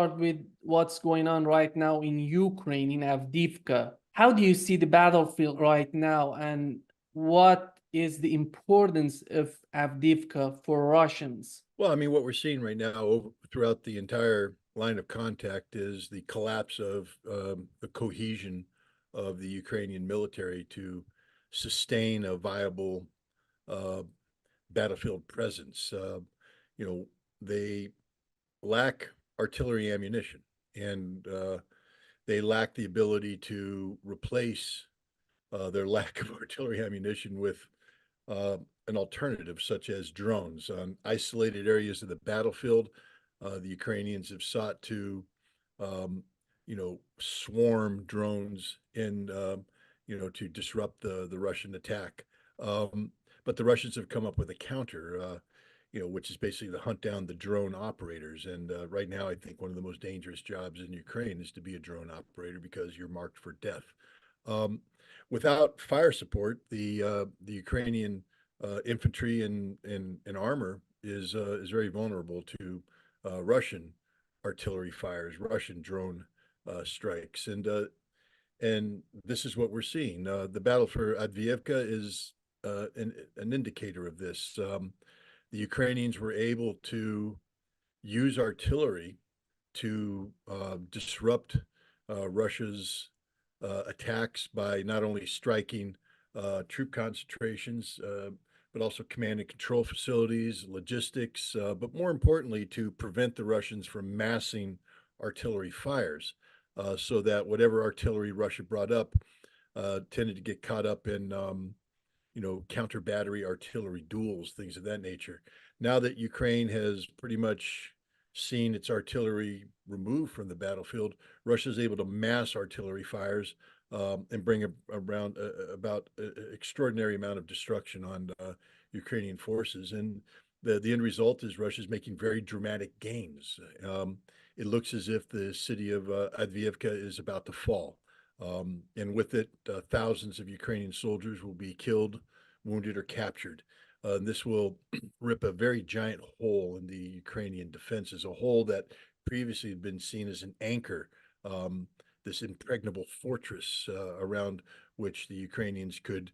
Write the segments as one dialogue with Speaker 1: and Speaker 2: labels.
Speaker 1: Start with what's going on right now in Ukraine, in Avdiivka. How do you see the battlefield right now, and what is the importance of Avdiivka for Russians?
Speaker 2: Well, I mean, what we're seeing right now throughout the entire line of contact is the collapse of the cohesion of the Ukrainian military to sustain a viable uh, battlefield presence. You know, they lack artillery ammunition, and they lack the ability to replace their lack of artillery ammunition with uh, an alternative, such as drones. On isolated areas of the battlefield, the Ukrainians have sought to, um, swarm drones and, to disrupt the Russian attack. Um, but the Russians have come up with a counter, which is basically to hunt down the drone operators. And right now, I think one of the most dangerous jobs in Ukraine is to be a drone operator because you're marked for death. Um, Without fire support, the Ukrainian infantry and armor is very vulnerable to Russian artillery fires, Russian drone strikes, and this is what we're seeing. The battle for Adviivka is an indicator of this. The Ukrainians were able to use artillery to disrupt Russia's attacks by not only striking troop concentrations, but also command and control facilities, logistics, but more importantly, to prevent the Russians from massing artillery fires, so that whatever artillery Russia brought up tended to get caught up in, counter battery artillery duels, things of that nature. Now that Ukraine has pretty much seen its artillery removed from the battlefield, Russia is able to mass artillery fires and bring around about extraordinary amount of destruction on Ukrainian forces. And the end result is Russia is making very dramatic gains. It looks as if the city of Adviivka is about to fall. And with it, thousands of Ukrainian soldiers will be killed, wounded, or captured. This will rip a very giant hole in the Ukrainian defenses, a hole that previously had been seen as an anchor, this impregnable fortress around which the Ukrainians could,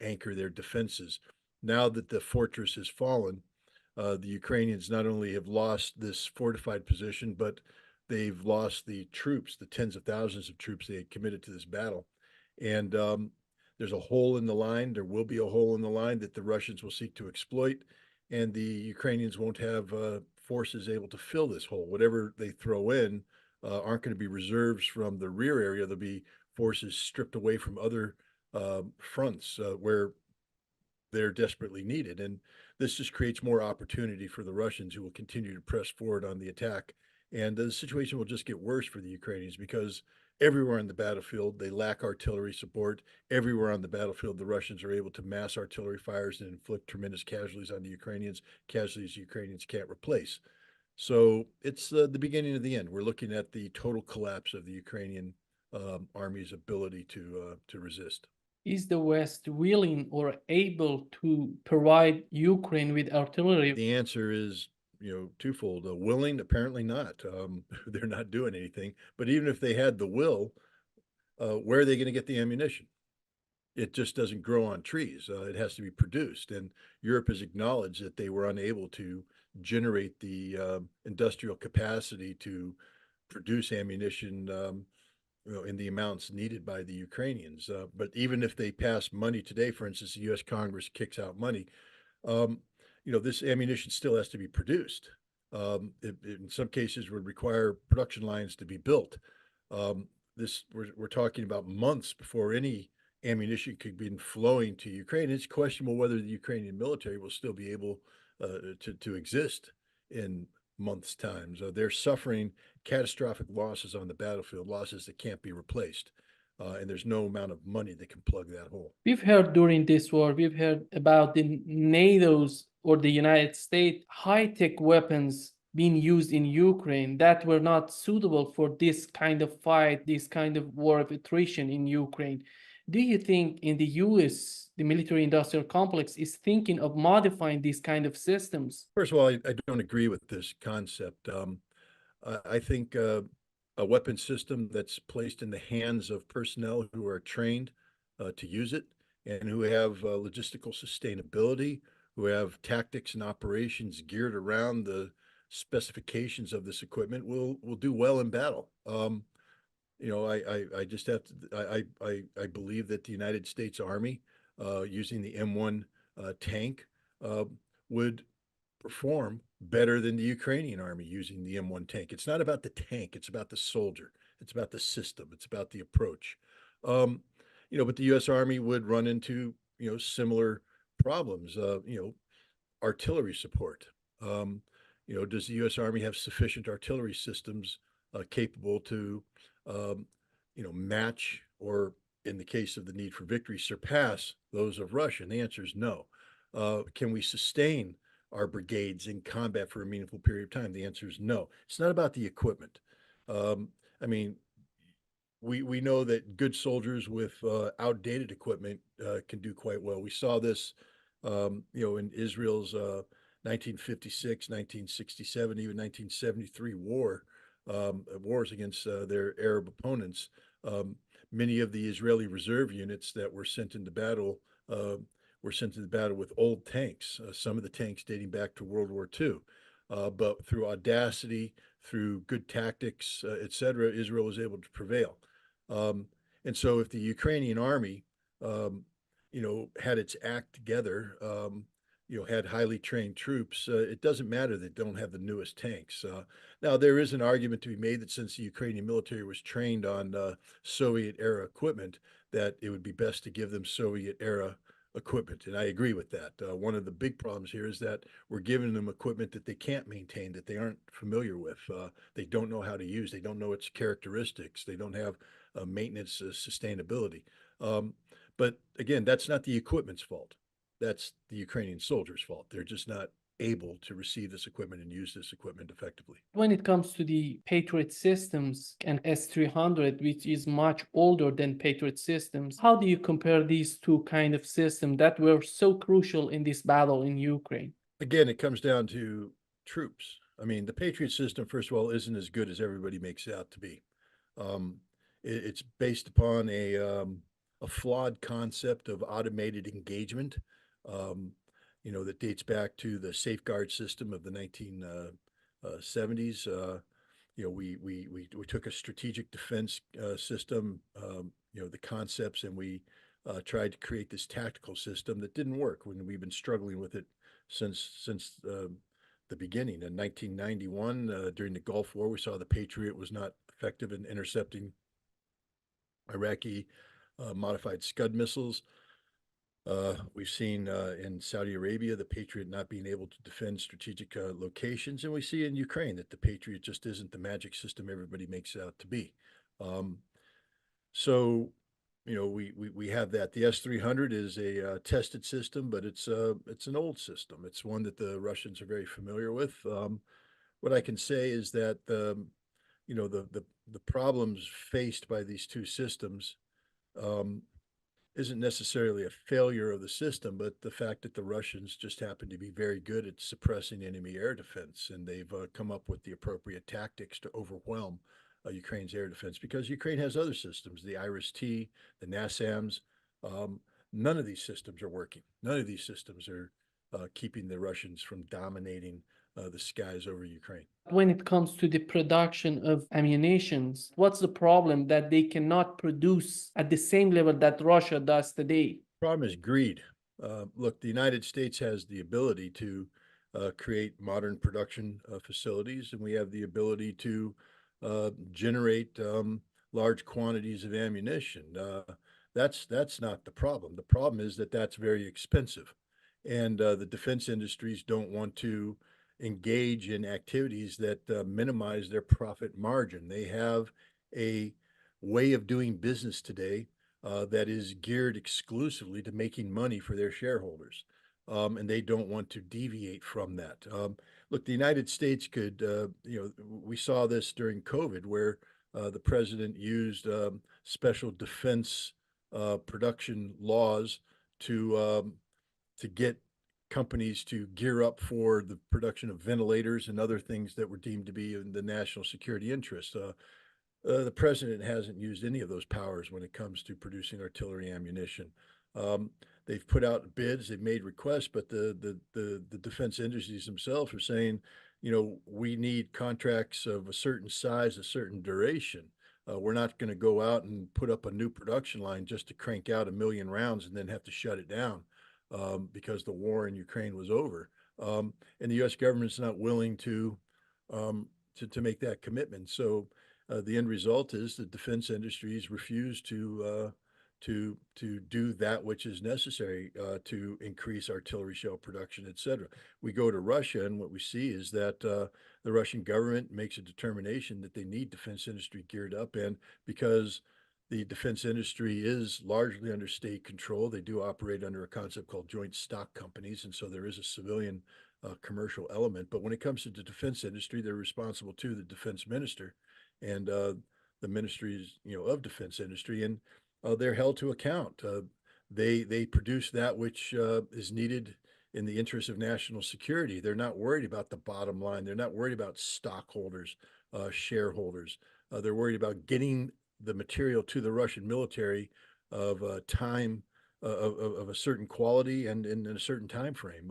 Speaker 2: anchor their defenses. Now that the fortress has fallen, the Ukrainians not only have lost this fortified position, but they've lost the troops, the tens of thousands of troops they had committed to this battle. And there's a hole in the line. There will be a hole in the line that the Russians will seek to exploit, and the Ukrainians won't have forces able to fill this hole. Whatever they throw in aren't going to be reserves from the rear area. There'll be forces stripped away from other fronts where they're desperately needed. And this just creates more opportunity for the Russians, who will continue to press forward on the attack. And the situation will just get worse for the Ukrainians because everywhere on the battlefield, they lack artillery support. Everywhere on the battlefield, the Russians are able to mass artillery fires and inflict tremendous casualties on the Ukrainians, casualties the Ukrainians can't replace. So it's the beginning of the end. We're looking at the total collapse of the Ukrainian army's ability to resist.
Speaker 1: Is the West willing or able to provide Ukraine with artillery?
Speaker 2: The answer is, twofold. Willing, apparently not. They're not doing anything. But even if they had the will, where are they going to get the ammunition? It just doesn't grow on trees. It has to be produced. And Europe has acknowledged that they were unable to generate the industrial capacity to produce ammunition, in the amounts needed by the Ukrainians. But even if they pass money today, for instance, the U.S. Congress kicks out money, um, this ammunition still has to be produced. It in some cases would require production lines to be built. We're talking about months before any ammunition could be flowing to Ukraine. It's questionable whether the Ukrainian military will still be able to exist in months' time. So they're suffering catastrophic losses on the battlefield, losses that can't be replaced. And there's no amount of money that can plug that hole.
Speaker 1: We've heard during this war, we've heard about the NATO's or the United States high-tech weapons being used in Ukraine that were not suitable for this kind of fight, this kind of war of attrition in Ukraine. Do you think in the US, the military industrial complex is thinking of modifying these kind of systems?
Speaker 2: First of all, I don't agree with this concept. I think a weapon system that's placed in the hands of personnel who are trained to use it and who have logistical sustainability, who have tactics and operations geared around the specifications of this equipment will do well in battle. I just have to, I believe that the United States Army, using the M1 tank, uh, would perform better than the Ukrainian army using the M1 tank. It's not about the tank, it's about the soldier, it's about the system, it's about the approach. Um, but the US Army would run into, similar problems, artillery support. Um, does the US Army have sufficient artillery systems capable to, um, match or, in the case of the need for victory, surpass those of Russia? And the answer is no. Can we sustain our brigades in combat for a meaningful period of time? The answer is no. It's not about the equipment. Um, I mean, we know that good soldiers with outdated equipment can do quite well. We saw this, in Israel's 1956, 1967, even 1973 wars against their Arab opponents. Um, Many of the Israeli reserve units that were sent into battle uh, were sent into battle with old tanks. Some of the tanks dating back to World War II. But through audacity, through good tactics, etc., Israel was able to prevail. Um, and so, if the Ukrainian army, had its act together, had highly trained troops, it doesn't matter that they don't have the newest tanks. Now, there is an argument to be made that since the Ukrainian military was trained on Soviet era equipment, that it would be best to give them Soviet era equipment. And I agree with that. One of the big problems here is that we're giving them equipment that they can't maintain, that they aren't familiar with. They don't know how to use, they don't know its characteristics, they don't have maintenance sustainability. Um, but again, that's not the equipment's fault. That's the Ukrainian soldiers' fault. They're just not able to receive this equipment and use this equipment effectively.
Speaker 1: When it comes to the Patriot systems and S-300, which is much older than Patriot systems, how do you compare these two kind of systems that were so crucial in this battle in Ukraine?
Speaker 2: Again, it comes down to troops. I mean, the Patriot system, first of all, isn't as good as everybody makes it out to be. Um, it's based upon a flawed concept of automated engagement, um, that dates back to the safeguard system of the 1970s. We took a strategic defense system, the concepts, and we tried to create this tactical system that didn't work. When we've been struggling with it since the beginning. In 1991, during the Gulf War, we saw the Patriot was not effective in intercepting Iraqi modified Scud missiles. We've seen in Saudi Arabia the Patriot not being able to defend strategic locations, and we see in Ukraine that the Patriot just isn't the magic system everybody makes it out to be. Um, so, we have that. The S-300 is a tested system, but it's an old system. It's one that the Russians are very familiar with. What I can say is that the problems faced by these two systems um, isn't necessarily a failure of the system, but the fact that the Russians just happen to be very good at suppressing enemy air defense, and they've come up with the appropriate tactics to overwhelm Ukraine's air defense because Ukraine has other systems, the IRIS-T, the NASAMS. Um, None of these systems are working. None of these systems are keeping the Russians from dominating the skies over Ukraine.
Speaker 1: When it comes to the production of ammunitions, what's the problem that they cannot produce at the same level that Russia does today?
Speaker 2: Problem is greed. Look, the United States has the ability to create modern production facilities, and we have the ability to generate large quantities of ammunition. That's not the problem. The problem is that that's very expensive, and the defense industries don't want to engage in activities that minimize their profit margin. They have a way of doing business today that is geared exclusively to making money for their shareholders. And they don't want to deviate from that. Look, the United States could, we saw this during COVID where the president used special defense production laws to get companies to gear up for the production of ventilators and other things that were deemed to be in the national security interest. The president hasn't used any of those powers when it comes to producing artillery ammunition. Um, they've put out bids, they've made requests, but the defense industries themselves are saying, we need contracts of a certain size, a certain duration. We're not going to go out and put up a new production line just to crank out 1 million rounds and then have to shut it down because the war in Ukraine was over. And the U.S. government's not willing to make that commitment. So the end result is the defense industries refuse to do that which is necessary to increase artillery shell production, et cetera. We go to Russia, and what we see is that the Russian government makes a determination that they need defense industry geared up, and because the defense industry is largely under state control, they do operate under a concept called joint stock companies, and so there is a civilian commercial element. But when it comes to the defense industry, they're responsible to the defense minister and the ministries, of defense industry, and they're held to account. They produce that which is needed in the interest of national security. They're not worried about the bottom line. They're not worried about stockholders, shareholders. They're worried about getting the material to the Russian military of time of a certain quality and in a certain time frame.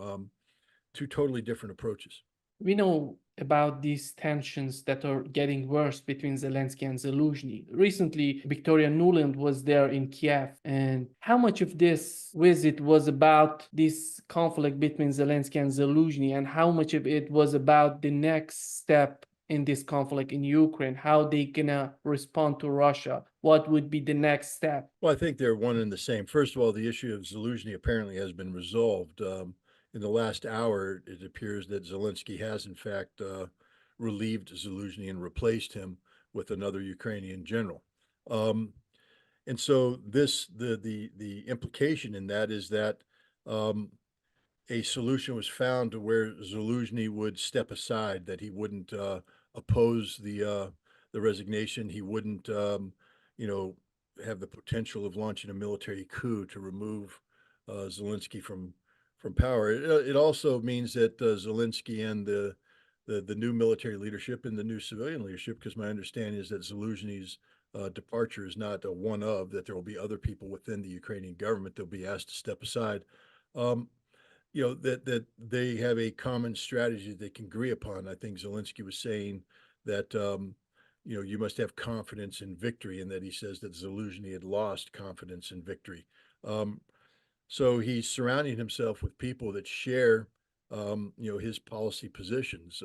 Speaker 2: Two totally different approaches.
Speaker 1: We know about these tensions that are getting worse between Zelensky and Zelensky. Recently, Victoria Nuland was there in Kiev, and how much of this visit was about this conflict between Zelensky and Zelensky, and how much of it was about the next step in this conflict in Ukraine, how they gonna respond to Russia, what would be the next step?
Speaker 2: Well, I think they're one and the same. First of all, the issue of Zelensky apparently has been resolved. In the last hour, it appears that Zelensky has, in fact, relieved Zelensky and replaced him with another Ukrainian general. Um, and so the implication in that is that um, a solution was found to where Zelensky would step aside, that he wouldn't oppose the resignation, he wouldn't, you know, have the potential of launching a military coup to remove Zelensky from power. It also means that Zelensky and the new military leadership and the new civilian leadership, because my understanding is that Zelensky's departure is not a one of, that there will be other people within the Ukrainian government that will be asked to step aside. Um, that they have a common strategy that they can agree upon. I think Zelensky was saying that you must have confidence in victory, and that he says that Zelensky had lost confidence in victory. Um, so he's surrounding himself with people that share, his policy positions,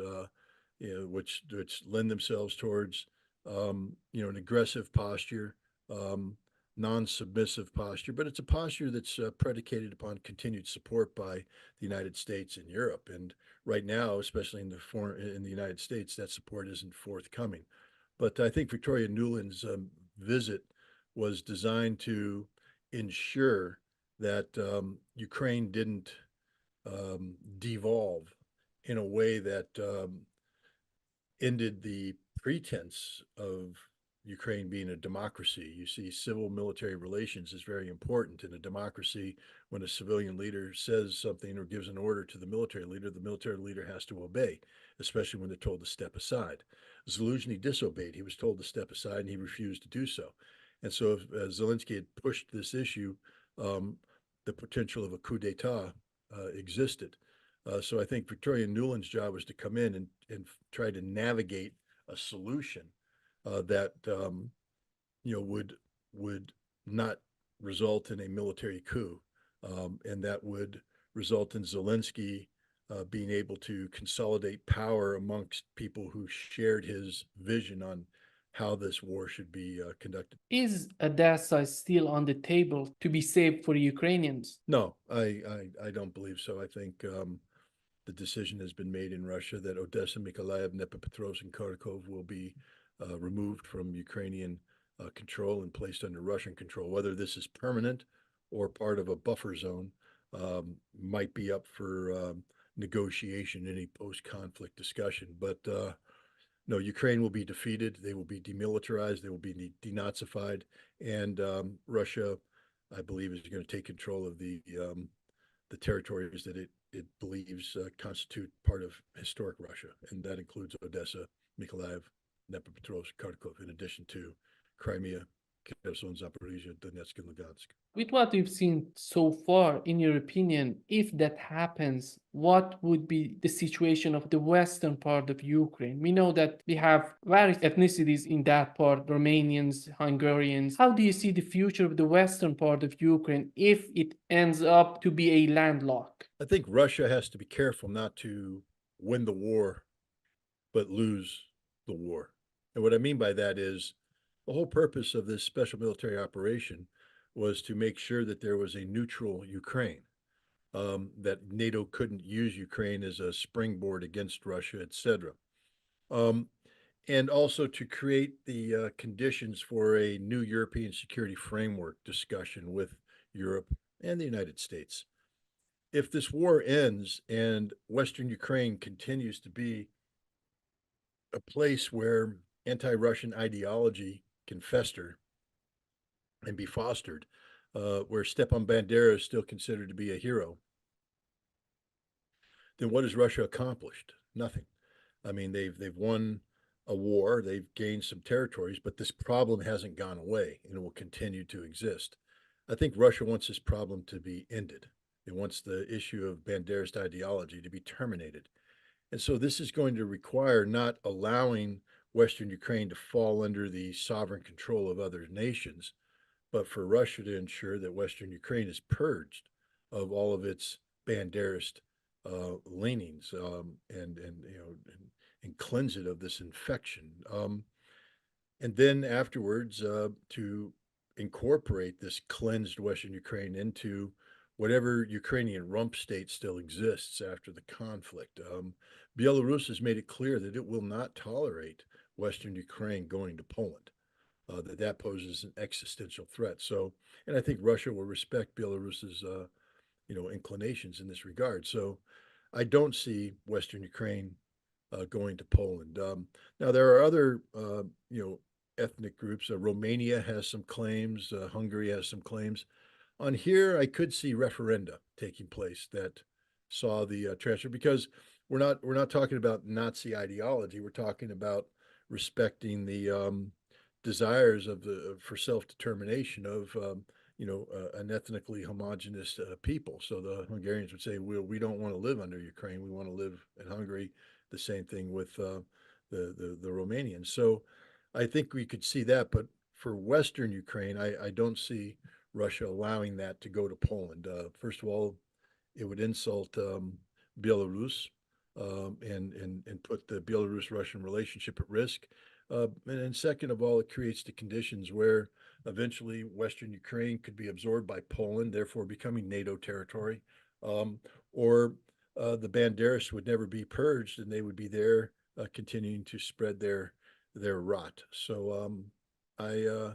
Speaker 2: which lend themselves towards, an aggressive posture, um, non-submissive posture, but it's a posture that's predicated upon continued support by the United States and Europe. And right now, especially in the United States, that support isn't forthcoming. But I think Victoria Nuland's visit was designed to ensure that Ukraine didn't devolve in a way that ended the pretense of Ukraine being a democracy. You see, civil military relations is very important in a democracy. When a civilian leader says something or gives an order to the military leader has to obey, especially when they're told to step aside. Zelensky disobeyed. He was told to step aside and he refused to do so. And so if Zelensky had pushed this issue, the potential of a coup d'etat existed. So I think Victoria Nuland's job was to come in and try to navigate a solution that would not result in a military coup, and that would result in Zelensky being able to consolidate power amongst people who shared his vision on how this war should be conducted.
Speaker 1: Is Odessa still on the table to be saved for the Ukrainians?
Speaker 2: No, I don't believe so. I think the decision has been made in Russia that Odessa, Mykolaiv, Dnipropetrovsk, and Kharkov will be removed from Ukrainian control and placed under Russian control. Whether this is permanent or part of a buffer zone might be up for negotiation, any post-conflict discussion. But no, Ukraine will be defeated. They will be demilitarized. They will be denazified, and Russia, I believe, is going to take control of the territories that it it believes constitute part of historic Russia, and that includes Odessa, Mykolaiv, Dnipropetrovsk, Kharkov, in addition to Crimea, Kherson, Zaporizhia, Donetsk, and Lugansk.
Speaker 1: With what we've seen so far, in your opinion, if that happens, what would be the situation of the western part of Ukraine? We know that we have various ethnicities in that part, Romanians, Hungarians. How do you see the future of the western part of Ukraine if it ends up to be a landlocked?
Speaker 2: I think Russia has to be careful not to win the war, but lose the war. And what I mean by that is the whole purpose of this special military operation was to make sure that there was a neutral Ukraine, that NATO couldn't use Ukraine as a springboard against Russia, etc. Um, and also to create the conditions for a new European security framework discussion with Europe and the United States. If this war ends and Western Ukraine continues to be a place where anti-Russian ideology can fester and be fostered, where Stepan Bandera is still considered to be a hero, then what has Russia accomplished? Nothing. I mean, they've won a war, they've gained some territories, but this problem hasn't gone away and it will continue to exist. I think Russia wants this problem to be ended. It wants the issue of Banderist ideology to be terminated. And so this is going to require not allowing Western Ukraine to fall under the sovereign control of other nations, but for Russia to ensure that Western Ukraine is purged of all of its Banderist leanings, and you know and cleanse it of this infection. And then afterwards, to incorporate this cleansed Western Ukraine into whatever Ukrainian rump state still exists after the conflict. Belarus has made it clear that it will not tolerate Western Ukraine going to Poland. That poses an existential threat. So, and I think Russia will respect Belarus's, inclinations in this regard. So, I don't see Western Ukraine going to Poland. Now, there are other, ethnic groups. Romania has some claims. Hungary has some claims. On here, I could see referenda taking place that saw the transfer, because we're not talking about Nazi ideology. We're talking about respecting the desires of the for self determination of an ethnically homogenous people. So the Hungarians would say, we don't want to live under Ukraine. We want to live in Hungary. The same thing with the Romanians. So I think we could see that, but for Western Ukraine, I don't see Russia allowing that to go to Poland. First of all, it would insult Belarus, and put the Belarus-Russian relationship at risk. And then second of all, it creates the conditions where eventually Western Ukraine could be absorbed by Poland, therefore becoming NATO territory, or the Banderists would never be purged, and they would be there continuing to spread their rot. So I, uh,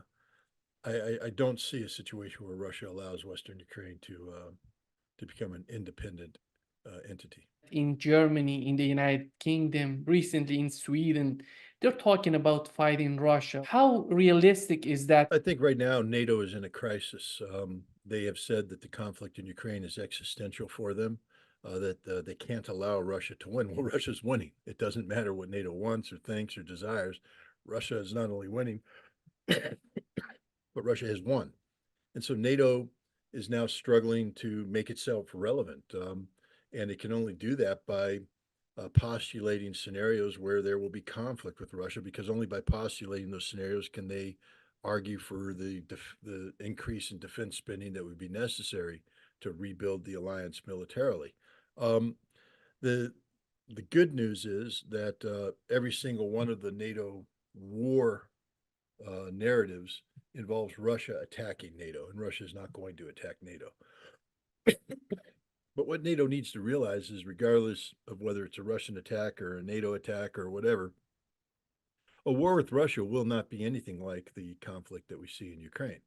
Speaker 2: I don't see a situation where Russia allows Western Ukraine to become an independent entity.
Speaker 1: In Germany, in the United Kingdom, recently in Sweden, they're talking about fighting Russia. How realistic is that?
Speaker 2: I think right now NATO is in a crisis. They have said that the conflict in Ukraine is existential for them, that they can't allow Russia to win. Well, Russia's winning. It doesn't matter what NATO wants or thinks or desires. Russia is not only winning, but Russia has won. And so NATO is now struggling to make itself relevant. And it can only do that by postulating scenarios where there will be conflict with Russia, because only by postulating those scenarios can they argue for the increase in defense spending that would be necessary to rebuild the alliance militarily. Um, the the good news is that every single one of the NATO war narratives involves Russia attacking NATO, and Russia is not going to attack NATO. But what NATO needs to realize is, regardless of whether it's a Russian attack or a NATO attack or whatever, a war with Russia will not be anything like the conflict that we see in Ukraine.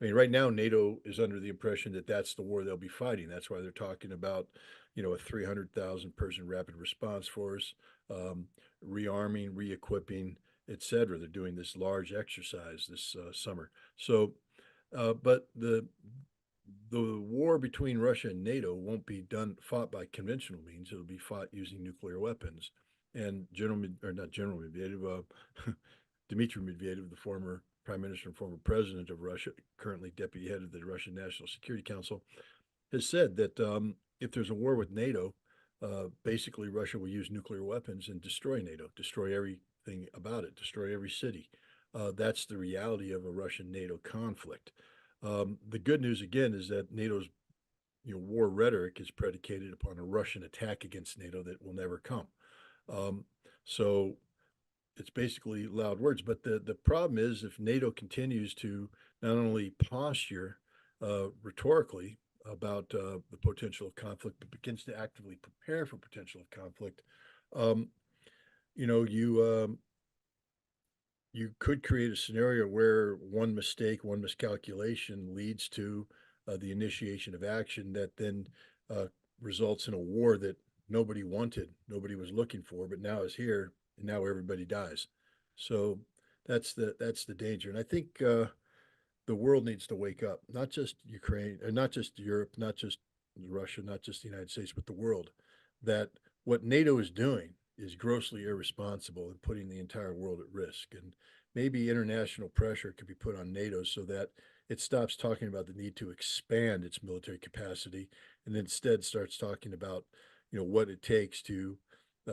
Speaker 2: I mean, right now, NATO is under the impression that that's the war they'll be fighting. That's why they're talking about, a 300,000 person rapid response force, rearming, re-equipping, etc. They're doing this large exercise this summer. So, but the war between Russia and NATO won't be fought by conventional means. It'll be fought using nuclear weapons. And not General Medvedev, Dmitry Medvedev, the former prime minister and former president of Russia, currently deputy head of the Russian National Security Council, has said that if there's a war with NATO, basically Russia will use nuclear weapons and destroy NATO, destroy everything about it, destroy every city. That's the reality of a Russian-NATO conflict. The good news again is that NATO's war rhetoric is predicated upon a Russian attack against NATO that will never come. So it's basically loud words. But the problem is if NATO continues to not only posture rhetorically about the potential of conflict, but begins to actively prepare for potential of conflict, um, you know, you could create a scenario where one mistake, one miscalculation leads to the initiation of action that then uh, results in a war that nobody wanted, nobody was looking for, but now is here, and now everybody dies. So that's the danger, and I think the world needs to wake up. Not just Ukraine, not just Europe, not just Russia, not just the United States, but the world. That what NATO is doing is grossly irresponsible and putting the entire world at risk. And maybe international pressure could be put on NATO so that it stops talking about the need to expand its military capacity and instead starts talking about, what it takes to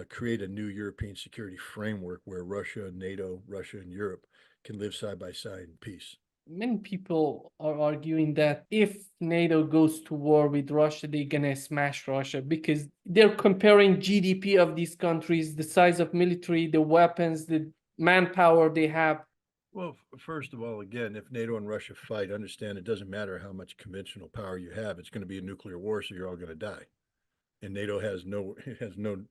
Speaker 2: create a new European security framework where Russia, NATO, Russia, and Europe can live side by side in peace.
Speaker 1: Many people are arguing that if NATO goes to war with Russia, they're gonna smash Russia because they're comparing GDP of these countries, the size of military, the weapons, the manpower they have.
Speaker 2: Well, first of all, again, if NATO and Russia fight, understand it doesn't matter how much conventional power you have. It's going to be a nuclear war, so you're all going to die. And NATO has no has no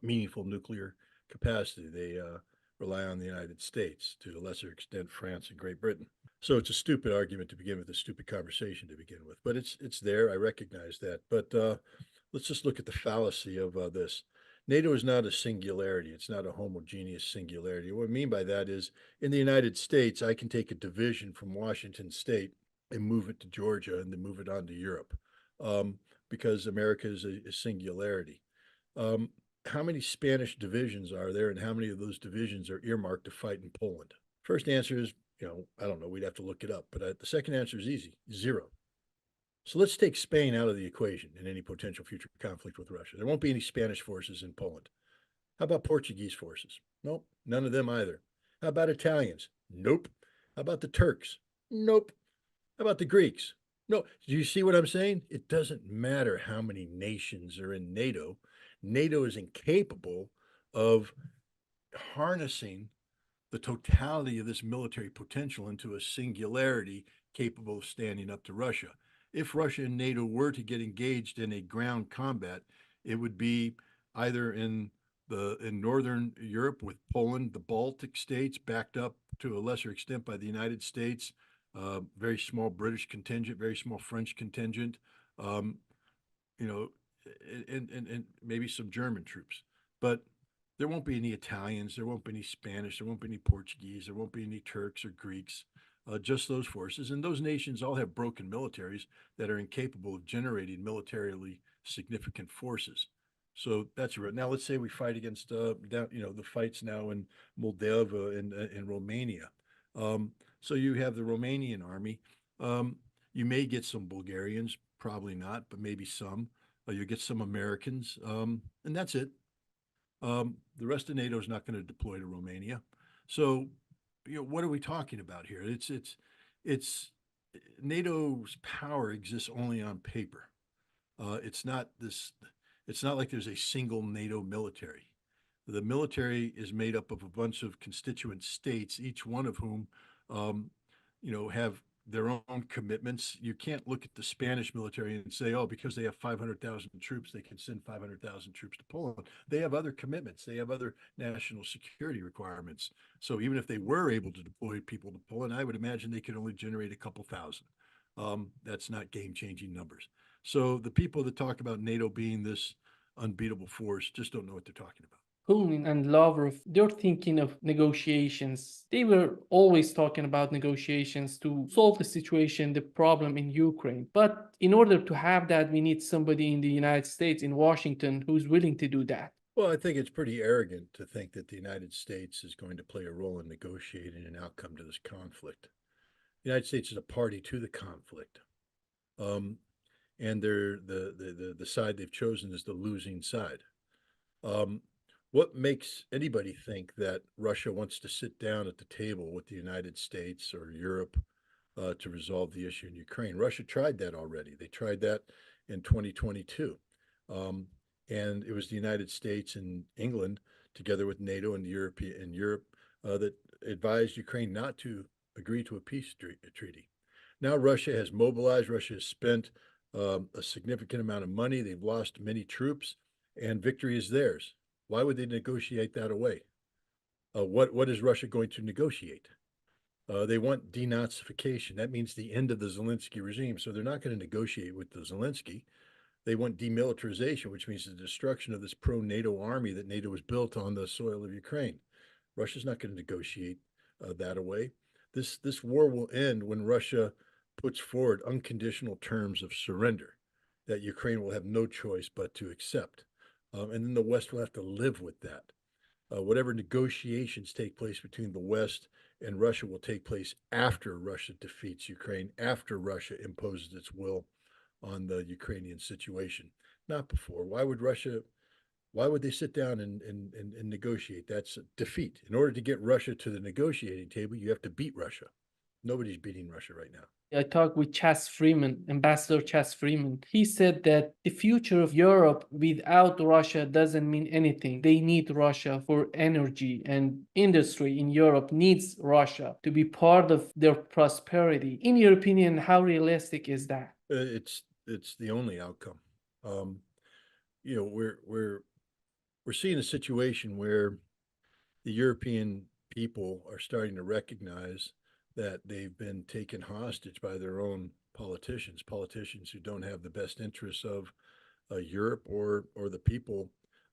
Speaker 2: meaningful nuclear capacity. They rely on the United States, to a lesser extent, France and Great Britain. So it's a stupid argument to begin with, a stupid conversation to begin with. But it's there. I recognize that. But let's just look at the fallacy of this. NATO is not a singularity. It's not a homogeneous singularity. What I mean by that is, in the United States, I can take a division from Washington State and move it to Georgia and then move it on to Europe, because America is a singularity. Um, how many Spanish divisions are there, and how many of those divisions are earmarked to fight in Poland? First answer is, I don't know. We'd have to look it up. But the second answer is easy: zero. So let's take Spain out of the equation in any potential future conflict with Russia. There won't be any Spanish forces in Poland. How about Portuguese forces? Nope, none of them either. How about Italians? Nope. How about the Turks? Nope. How about the Greeks? No. Do you see what I'm saying? It doesn't matter how many nations are in NATO. NATO is incapable of harnessing the totality of this military potential into a singularity capable of standing up to Russia. If Russia and NATO were to get engaged in a ground combat, it would be either in northern Europe with Poland, the Baltic states, backed up to a lesser extent by the United States, very small British contingent, very small French contingent, um, you know, and maybe some German troops. But there won't be any Italians, there won't be any Spanish, there won't be any Portuguese, there won't be any Turks or Greeks, just those forces. And those nations all have broken militaries that are incapable of generating militarily significant forces. So that's right. Now let's say we fight against the fights now in Moldova and in Romania. So you have the Romanian army. You may get some Bulgarians, probably not, but maybe some. You get some Americans, and that's it. The rest of NATO is not going to deploy to Romania. So, what are we talking about here? It's NATO's power exists only on paper. It's not this. It's not like there's a single NATO military. The military is made up of a bunch of constituent states, each one of whom, um, have their own commitments. You can't look at the Spanish military and say, oh, because they have 500,000 troops, they can send 500,000 troops to Poland. They have other commitments. They have other national security requirements. So even if they were able to deploy people to Poland, I would imagine they could only generate a couple thousand. That's not game-changing numbers. So the people that talk about NATO being this unbeatable force just don't know what they're talking about.
Speaker 1: Putin and Lavrov, they're thinking of negotiations. They were always talking about negotiations to solve the situation, the problem in Ukraine. But in order to have that, we need somebody in the United States, in Washington, who's willing to do that.
Speaker 2: Well, I think it's pretty arrogant to think that the United States is going to play a role in negotiating an outcome to this conflict. The United States is a party to the conflict. Um, and they're the side they've chosen is the losing side. Um, what makes anybody think that Russia wants to sit down at the table with the United States or Europe to resolve the issue in Ukraine? Russia tried that already. They tried that in 2022. Um, and it was the United States and England, together with NATO and Europe, that advised Ukraine not to agree to a peace treaty. Now Russia has mobilized. Russia has spent a significant amount of money. They've lost many troops, and victory is theirs. Why would they negotiate that away? What is Russia going to negotiate? They want denazification. That means the end of the Zelensky regime. So they're not going to negotiate with the Zelensky. They want demilitarization, which means the destruction of this pro-NATO army that NATO was built on the soil of Ukraine. Russia's not going to negotiate that away. This war will end when Russia puts forward unconditional terms of surrender that Ukraine will have no choice but to accept. And then the West will have to live with that. Whatever negotiations take place between the West and Russia will take place after Russia defeats Ukraine, after Russia imposes its will on the Ukrainian situation, not before. Why would they sit down and negotiate? That's a defeat. In order to get Russia to the negotiating table, you have to beat Russia. Nobody's beating Russia right now.
Speaker 1: I talked with Chas Freeman, Ambassador Chas Freeman. He said that the future of Europe without Russia doesn't mean anything. They need Russia for energy, and industry in Europe needs Russia to be part of their prosperity. In your opinion, how realistic is that?
Speaker 2: It's the only outcome. You know, we're seeing a situation where the European people are starting to recognize that they've been taken hostage by their own politicians who don't have the best interests of Europe or the people,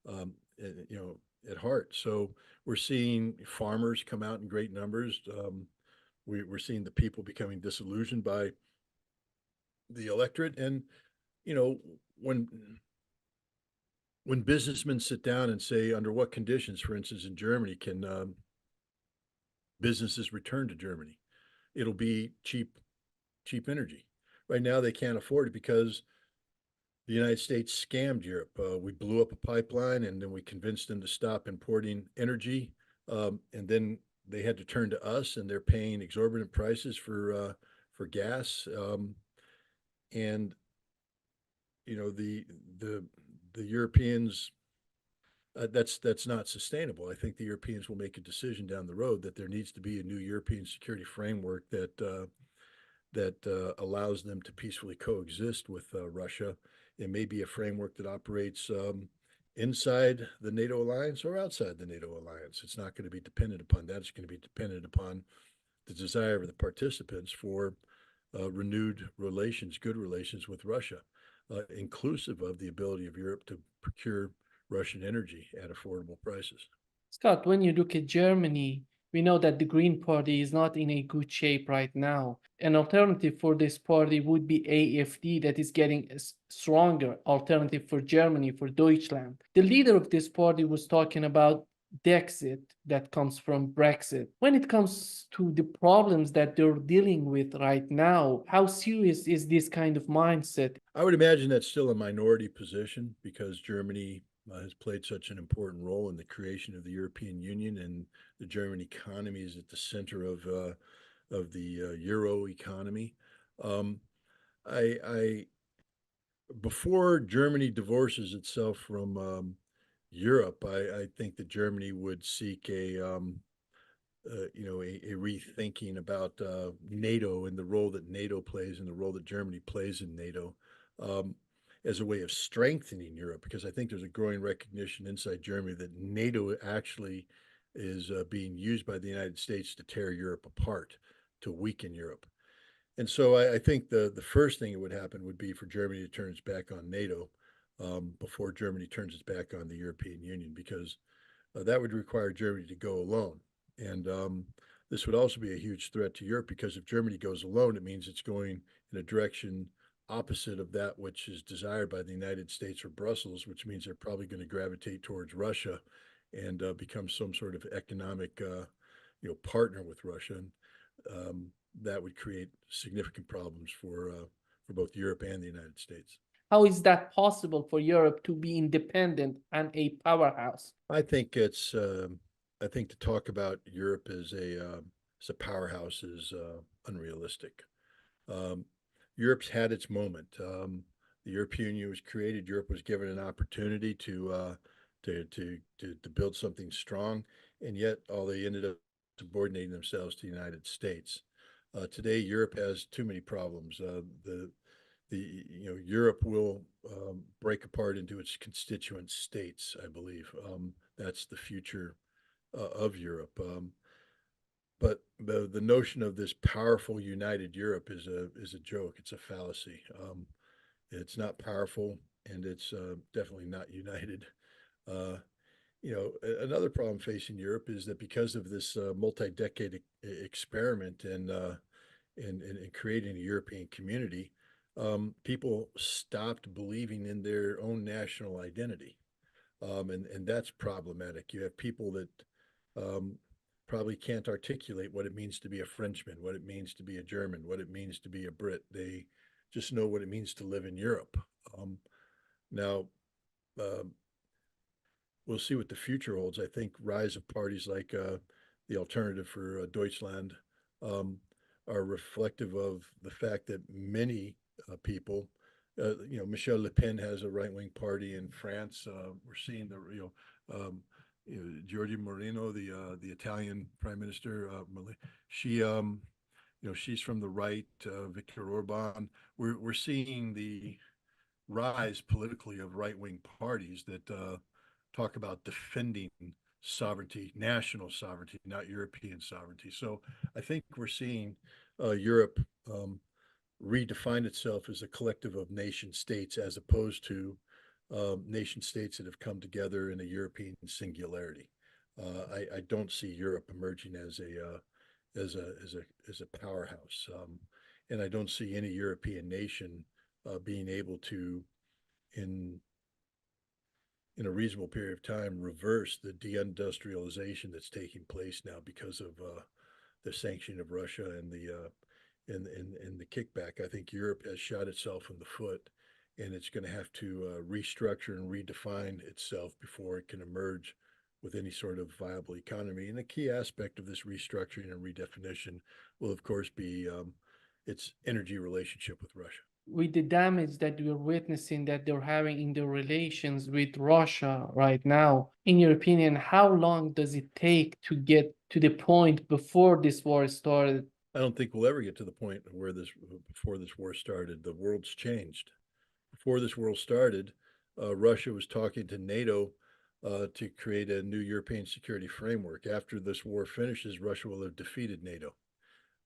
Speaker 2: you know, at heart. So we're seeing farmers come out in great numbers. We're seeing the people becoming disillusioned by the electorate, and you know, when when businessmen sit down and say under what conditions, for instance, in Germany, can businesses return to Germany, it'll be cheap energy. Right now, they can't afford it because the United States scammed Europe. We blew up a pipeline and then we convinced them to stop importing energy. And then they had to turn to us, and they're paying exorbitant prices for gas. And you know the Europeans. That's not sustainable. I think the Europeans will make a decision down the road that there needs to be a new European security framework that allows them to peacefully coexist with Russia. It may be a framework that operates inside the NATO alliance or outside the NATO alliance. It's not going to be dependent upon that. It's going to be dependent upon the desire of the participants for renewed relations, good relations with Russia, inclusive of the ability of Europe to procure Russian energy at affordable prices.
Speaker 1: Scott, when you look at Germany, we know that the Green Party is not in a good shape right now. An alternative for this party would be AfD, that is getting a stronger alternative for Germany, for Deutschland. The leader of this party was talking about Dexit, that comes from Brexit. When it comes to the problems that they're dealing with right now, how serious is this kind of mindset?
Speaker 2: I would imagine that's still a minority position because Germany has played such an important role in the creation of the European Union, and the German economy is at the center of the euro economy. Um, I before Germany divorces itself from Europe, I think that Germany would seek you know, a rethinking about NATO and the role that NATO plays and the role that Germany plays in NATO, um, as a way of strengthening Europe, because I think there's a growing recognition inside Germany that NATO actually is being used by the United States to tear Europe apart, to weaken Europe. And so I think the first thing that would happen would be for Germany to turn its back on NATO before Germany turns its back on the European Union, because that would require Germany to go alone. And this would also be a huge threat to Europe because if Germany goes alone, it means it's going in a direction opposite of that which is desired by the United States or Brussels, which means they're probably going to gravitate towards Russia and become some sort of economic, partner with Russia. And that would create significant problems for both Europe and the United States.
Speaker 1: How is that possible for Europe to be independent and a powerhouse?
Speaker 2: I think it's. I think to talk about Europe as a powerhouse is unrealistic. Um, Europe's had its moment. The European Union was created. Europe was given an opportunity to build something strong, and yet all they ended up subordinating themselves to the United States. Today, Europe has too many problems. Europe will break apart into its constituent states. I believe that's the future of Europe. But the notion of this powerful united Europe is a joke. It's a fallacy. It's not powerful, and it's definitely not united. Uh, Another problem facing Europe is that because of this multi-decade experiment in creating a European community, people stopped believing in their own national identity, and that's problematic. You have people that um, probably can't articulate what it means to be a Frenchman, what it means to be a German, what it means to be a Brit. They just know what it means to live in Europe. Now, um, we'll see what the future holds. I think rise of parties like the Alternative for Deutschland um, are reflective of the fact that many people, Michel Le Pen has a right wing party in France. We're seeing Giorgia Moreno, the Italian Prime Minister, she she's from the right. Viktor Orban. We're seeing the rise politically of right wing parties that talk about defending sovereignty, national sovereignty, not European sovereignty. So I think we're seeing Europe redefine itself as a collective of nation states as opposed to nation states that have come together in a European singularity. I don't see Europe emerging as a powerhouse, and I don't see any European nation being able to, in in a reasonable period of time, reverse the deindustrialization that's taking place now because of the sanctioning of Russia and the kickback. I think Europe has shot itself in the foot, and it's going to have to restructure and redefine itself before it can emerge with any sort of viable economy. And a key aspect of this restructuring and redefinition will, of course, be its energy relationship with Russia.
Speaker 1: With the damage that we're witnessing that they're having in their relations with Russia right now, in your opinion, how long does it take to get to the point before this war started?
Speaker 2: I don't think we'll ever get to the point where before this war started. The world's changed. Before this war started, Russia was talking to NATO to create a new European security framework. After this war finishes, Russia will have defeated NATO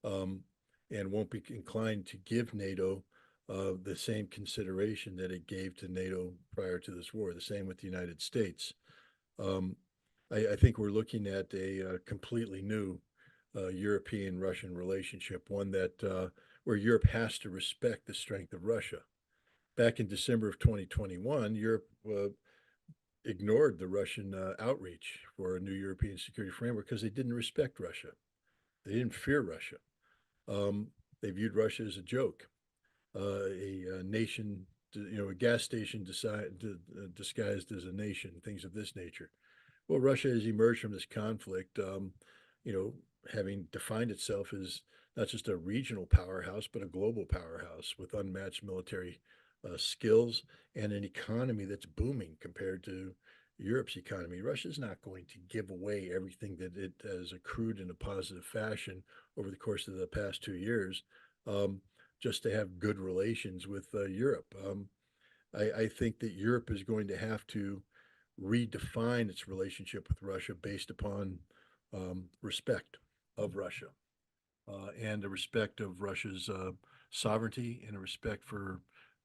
Speaker 2: um, and won't be inclined to give NATO the same consideration that it gave to NATO prior to this war. The same with the United States. Um, I think we're looking at a completely new European-Russian relationship, one that where Europe has to respect the strength of Russia. Back in December of 2021, Europe ignored the Russian outreach for a new European security framework because they didn't respect Russia. They didn't fear Russia. Um, they viewed Russia as a joke, a nation, a gas station disguised as a nation, things of this nature. Well, Russia has emerged from this conflict, you know, having defined itself as not just a regional powerhouse, but a global powerhouse with unmatched military skills and an economy that's booming compared to Europe's economy. Russia's not going to give away everything that it has accrued in a positive fashion over the course of the past 2 years um, just to have good relations with Europe. I think that Europe is going to have to redefine its relationship with Russia based upon respect of Russia and a respect of Russia's sovereignty and a respect for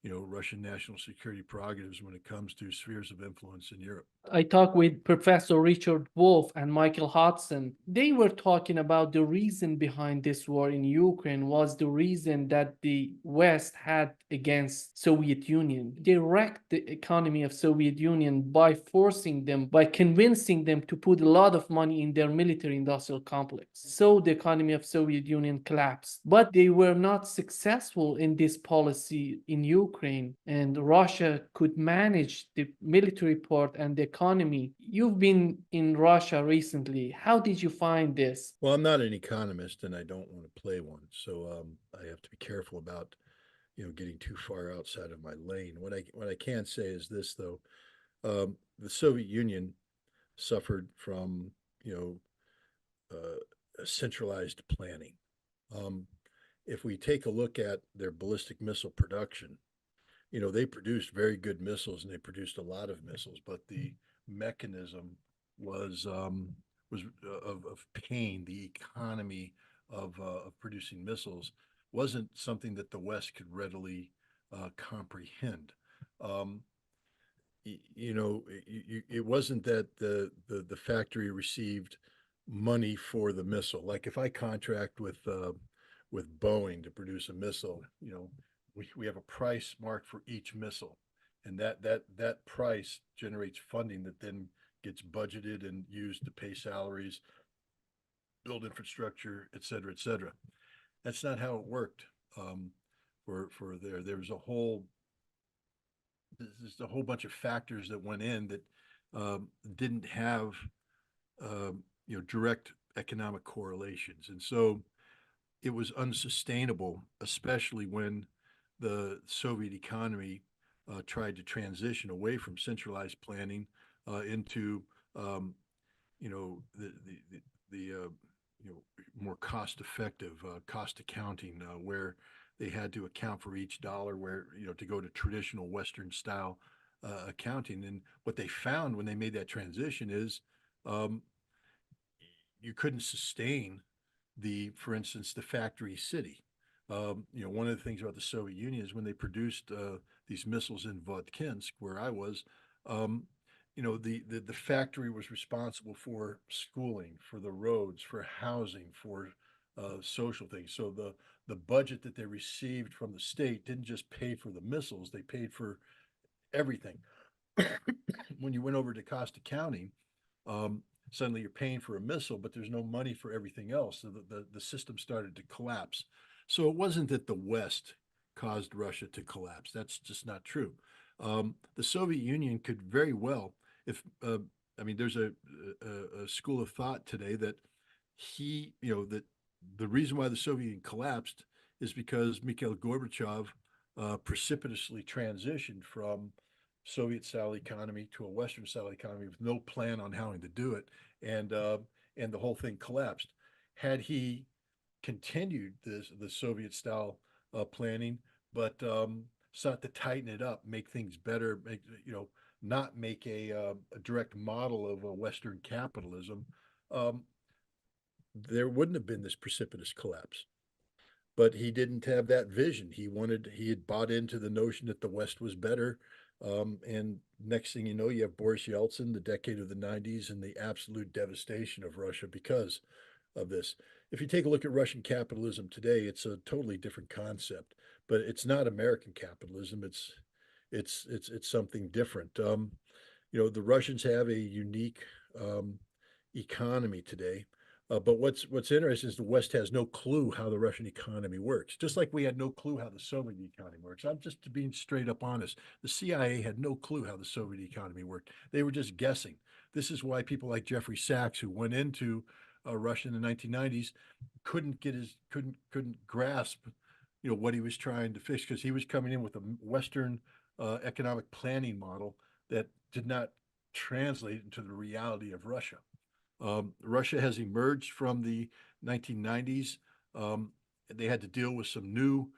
Speaker 2: Russian national security prerogatives when it comes to spheres of influence in Europe.
Speaker 1: I talked with Professor Richard Wolff and Michael Hodson. They were talking about the reason behind this war in Ukraine was the reason that the West had against Soviet Union. They wrecked the economy of Soviet Union by forcing them, by convincing them to put a lot of money in their military industrial complex. So the economy of Soviet Union collapsed. But they were not successful in this policy in Ukraine, and Russia could manage the military part and the economy. You've been in Russia recently. How did you find this?
Speaker 2: Well, I'm not an economist and I don't want to play one. So I have to be careful about, getting too far outside of my lane. What I can say is this, though. The Soviet Union suffered from, centralized planning. If we take a look at their ballistic missile production, they produced very good missiles and they produced a lot of missiles, but the mechanism was of pain. The economy of producing missiles wasn't something that the West could readily comprehend. Um, it wasn't that the factory received money for the missile. Like if I contract with Boeing to produce a missile, we have a price marked for each missile, and that price generates funding that then gets budgeted and used to pay salaries, build infrastructure, et cetera, et cetera. That's not how it worked. There was there's a whole bunch of factors that went in that didn't have direct economic correlations, and so it was unsustainable, especially when the Soviet economy tried to transition away from centralized planning into the more cost-effective cost accounting, where they had to account for each dollar, where to go to traditional Western style accounting. And what they found when they made that transition is you couldn't sustain for instance, the factory city. One of the things about the Soviet Union is when they produced these missiles in Vodkinsk, where I was, the factory was responsible for schooling, for the roads, for housing, for social things. So the budget that they received from the state didn't just pay for the missiles; they paid for everything. When you went over to cost accounting, suddenly you're paying for a missile, but there's no money for everything else. So the system started to collapse. So it wasn't that the West caused Russia to collapse. That's just not true. The Soviet Union could very well, there's a school of thought today that that the reason why the Soviet Union collapsed is because Mikhail Gorbachev precipitously transitioned from Soviet-style economy to a Western-style economy with no plan on how to do it, and the whole thing collapsed. Had he continued the Soviet-style planning, but sought to tighten it up, make things better, not make a direct model of a Western capitalism, there wouldn't have been this precipitous collapse. But he didn't have that vision. He had bought into the notion that the West was better. And next thing you know, you have Boris Yeltsin, the decade of the 90s, and the absolute devastation of Russia because of this. If you take a look at Russian capitalism today, it's a totally different concept, but it's not American capitalism. It's something different. The Russians have a unique economy today. But what's interesting is the West has no clue how the Russian economy works, just like we had no clue how the Soviet economy works. I'm just being straight up honest. The CIA had no clue how the Soviet economy worked. They were just guessing. This is why people like Jeffrey Sachs, who went into Russia in the 1990s, couldn't grasp, what he was trying to fix, because he was coming in with a Western economic planning model that did not translate into the reality of Russia. Russia has emerged from the 1990s. They had to deal with some new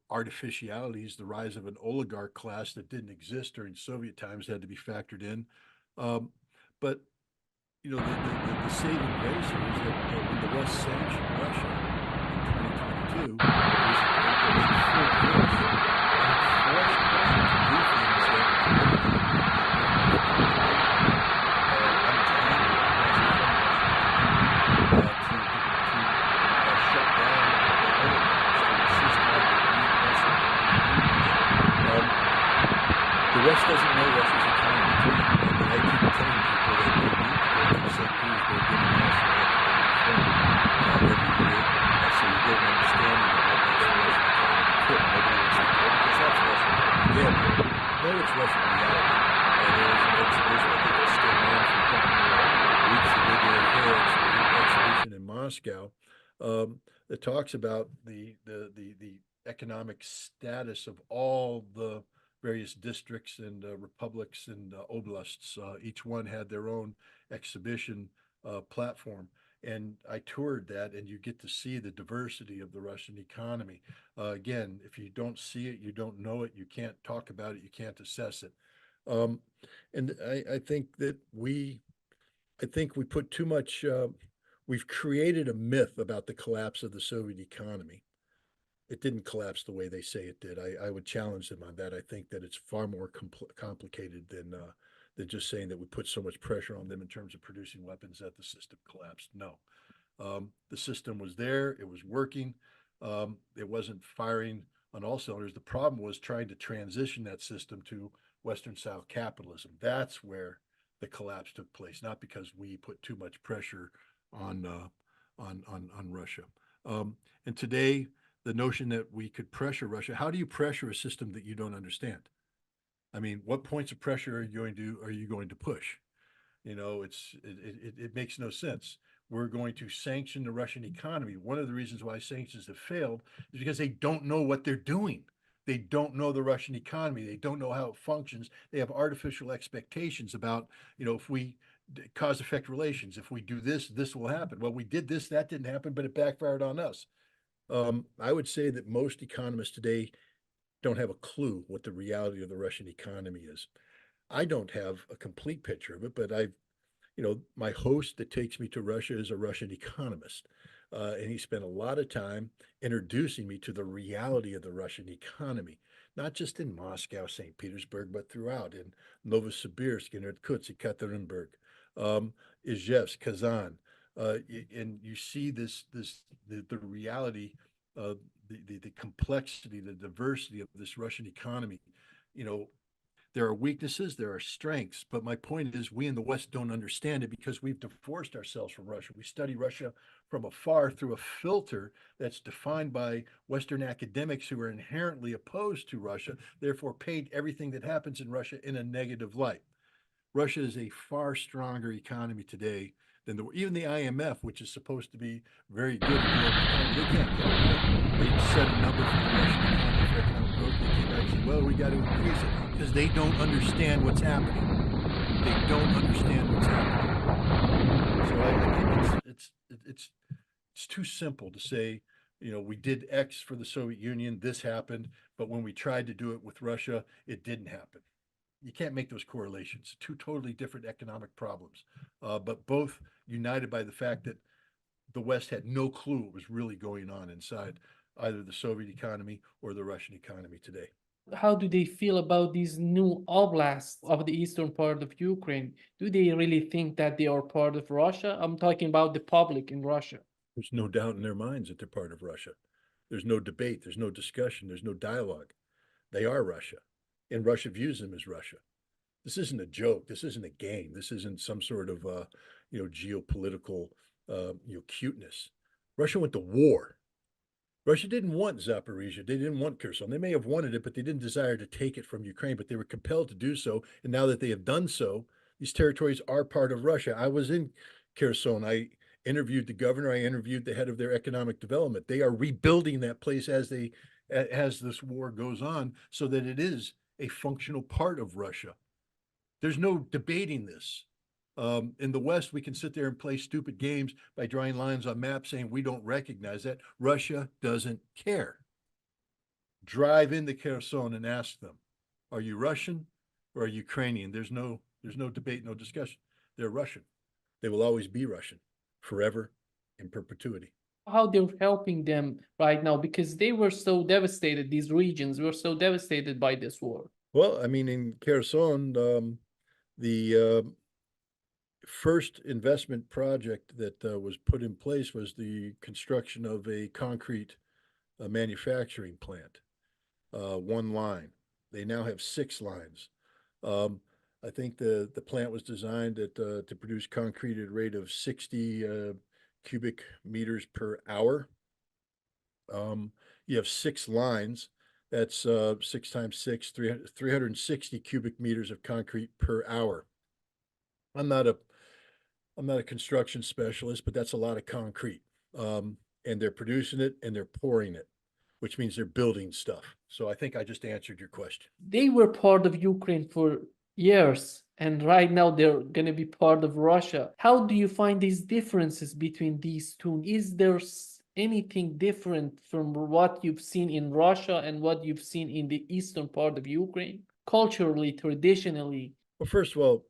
Speaker 2: artificialities. The rise of an oligarch class that didn't exist during Soviet times had to be factored in. But the saving grace is that when the West sanctioned Russia in 2022, there was a full force, and it understanding of what makes the Russian economy tick. Nobody wants to go because that's Russian propaganda. No, it's Russian reality. There was an exhibition, I think it's still on for a couple more weeks, the Video Hair exhibition in Moscow, that talks about the economic status of all the various districts and republics and oblasts. Each one had their own exhibition platform. And I toured that, and you get to see the diversity of the Russian economy. Again, if you don't see it, you don't know it, you can't talk about it, you can't assess it. Um, and I think that I think we put too much, we've created a myth about the collapse of the Soviet economy. It didn't collapse the way they say it did. I would challenge them on that. I think that it's far more complicated than just saying that we put so much pressure on them in terms of producing weapons that the system collapsed. No, the system was there. It was working. It wasn't firing on all cylinders. The problem was trying to transition that system to Western-style capitalism. That's where the collapse took place, not because we put too much pressure on Russia. And today, the notion that we could pressure Russia. How do you pressure a system that you don't understand? I mean, what points of pressure are you going to push? You know, it makes no sense. We're going to sanction the Russian economy. One of the reasons why sanctions have failed is because they don't know what they're doing. They don't know the Russian economy. They don't know how it functions. They have artificial expectations about, you know, if we cause effect relations, if we do this, this will happen. Well, we did this, that didn't happen, but it backfired on us. I would say that most economists today don't have a clue what the reality of the Russian economy is. I don't have a complete picture of it, but my host that takes me to Russia is a Russian economist. And he spent a lot of time introducing me to the reality of the Russian economy, not just in Moscow, St. Petersburg, but throughout in Novosibirsk, in Irkutsk, Ekaterinburg, Izhevsk, Kazan. And you see the reality, the complexity, the diversity of this Russian economy. You know, there are weaknesses, there are strengths, but my point is we in the West don't understand it because we've divorced ourselves from Russia. We study Russia from afar through a filter that's defined by Western academics who are inherently opposed to Russia, therefore paint everything that happens in Russia in a negative light. Russia is a far stronger economy today than even the IMF, which is supposed to be very good at global economy. They can't get it right. They set a number for the Russian economy for economic growth. They came back and said, well, we got to increase it because they don't understand what's happening. They don't understand what's happening. So I think it's too simple to say, you know, we did X for the Soviet Union, this happened, but when we tried to do it with Russia, it didn't happen. You can't make those correlations. Two totally different economic problems, but both united by the fact that the West had no clue what was really going on inside either the Soviet economy or the Russian economy today.
Speaker 1: How do they feel about these new oblasts of the eastern part of Ukraine? Do they really think that they are part of Russia? I'm talking about the public in Russia.
Speaker 2: There's no doubt in their minds that they're part of Russia. There's no debate, there's no discussion, there's no dialogue. They are Russia, and Russia views them as Russia. This isn't a joke. This isn't a game. This isn't some sort of geopolitical cuteness. Russia went to war. Russia didn't want Zaporizhia. They didn't want Kherson. They may have wanted it, but they didn't desire to take it from Ukraine, but they were compelled to do so. And now that they have done so, these territories are part of Russia. I was in Kherson. I interviewed the governor. I interviewed the head of their economic development. They are rebuilding that place as this war goes on so that it is a functional part of Russia. There's no debating this. In the West, we can sit there and play stupid games by drawing lines on maps saying we don't recognize that. Russia doesn't care. Drive into Kherson and ask them, are you Russian or are you Ukrainian? There's no debate, no discussion. They're Russian. They will always be Russian, forever, in perpetuity.
Speaker 1: How they're helping them right now, because they were so devastated, these regions were so devastated by this war.
Speaker 2: Well, I mean, in Kherson, the first investment project that was put in place was the construction of a concrete manufacturing plant, one line. They now have 6 lines. I think the plant was designed to produce concrete at a rate of 60 cubic meters per hour. You have 6 lines. That's 6 times 6, 360 cubic meters of concrete per hour. I'm not a I'm not a construction specialist, but that's a lot of concrete. And they're producing it and they're pouring it, which means they're building stuff. So I think I just answered your question.
Speaker 1: They were part of Ukraine for years, and right now they're going to be part of Russia. How do you find these differences between these two? Is there anything different from what you've seen in Russia and what you've seen in the eastern part of Ukraine? Culturally, traditionally.
Speaker 2: Well, first of all,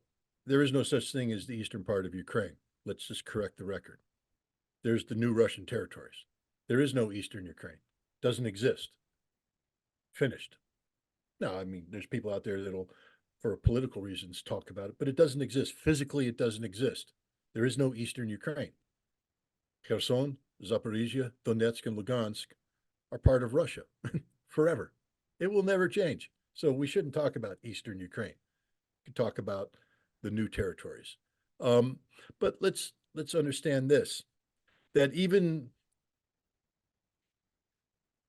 Speaker 2: there is no such thing as the eastern part of Ukraine. Let's just correct the record. There's the new Russian territories. There is no eastern Ukraine. Doesn't exist. Finished. Now, I mean, there's people out there that'll, for political reasons, talk about it, but it doesn't exist. Physically, it doesn't exist. There is no eastern Ukraine. Kherson, Zaporizhia, Donetsk, and Lugansk are part of Russia forever. It will never change. So we shouldn't talk about eastern Ukraine. We can talk about the new territories. But let's understand this, that even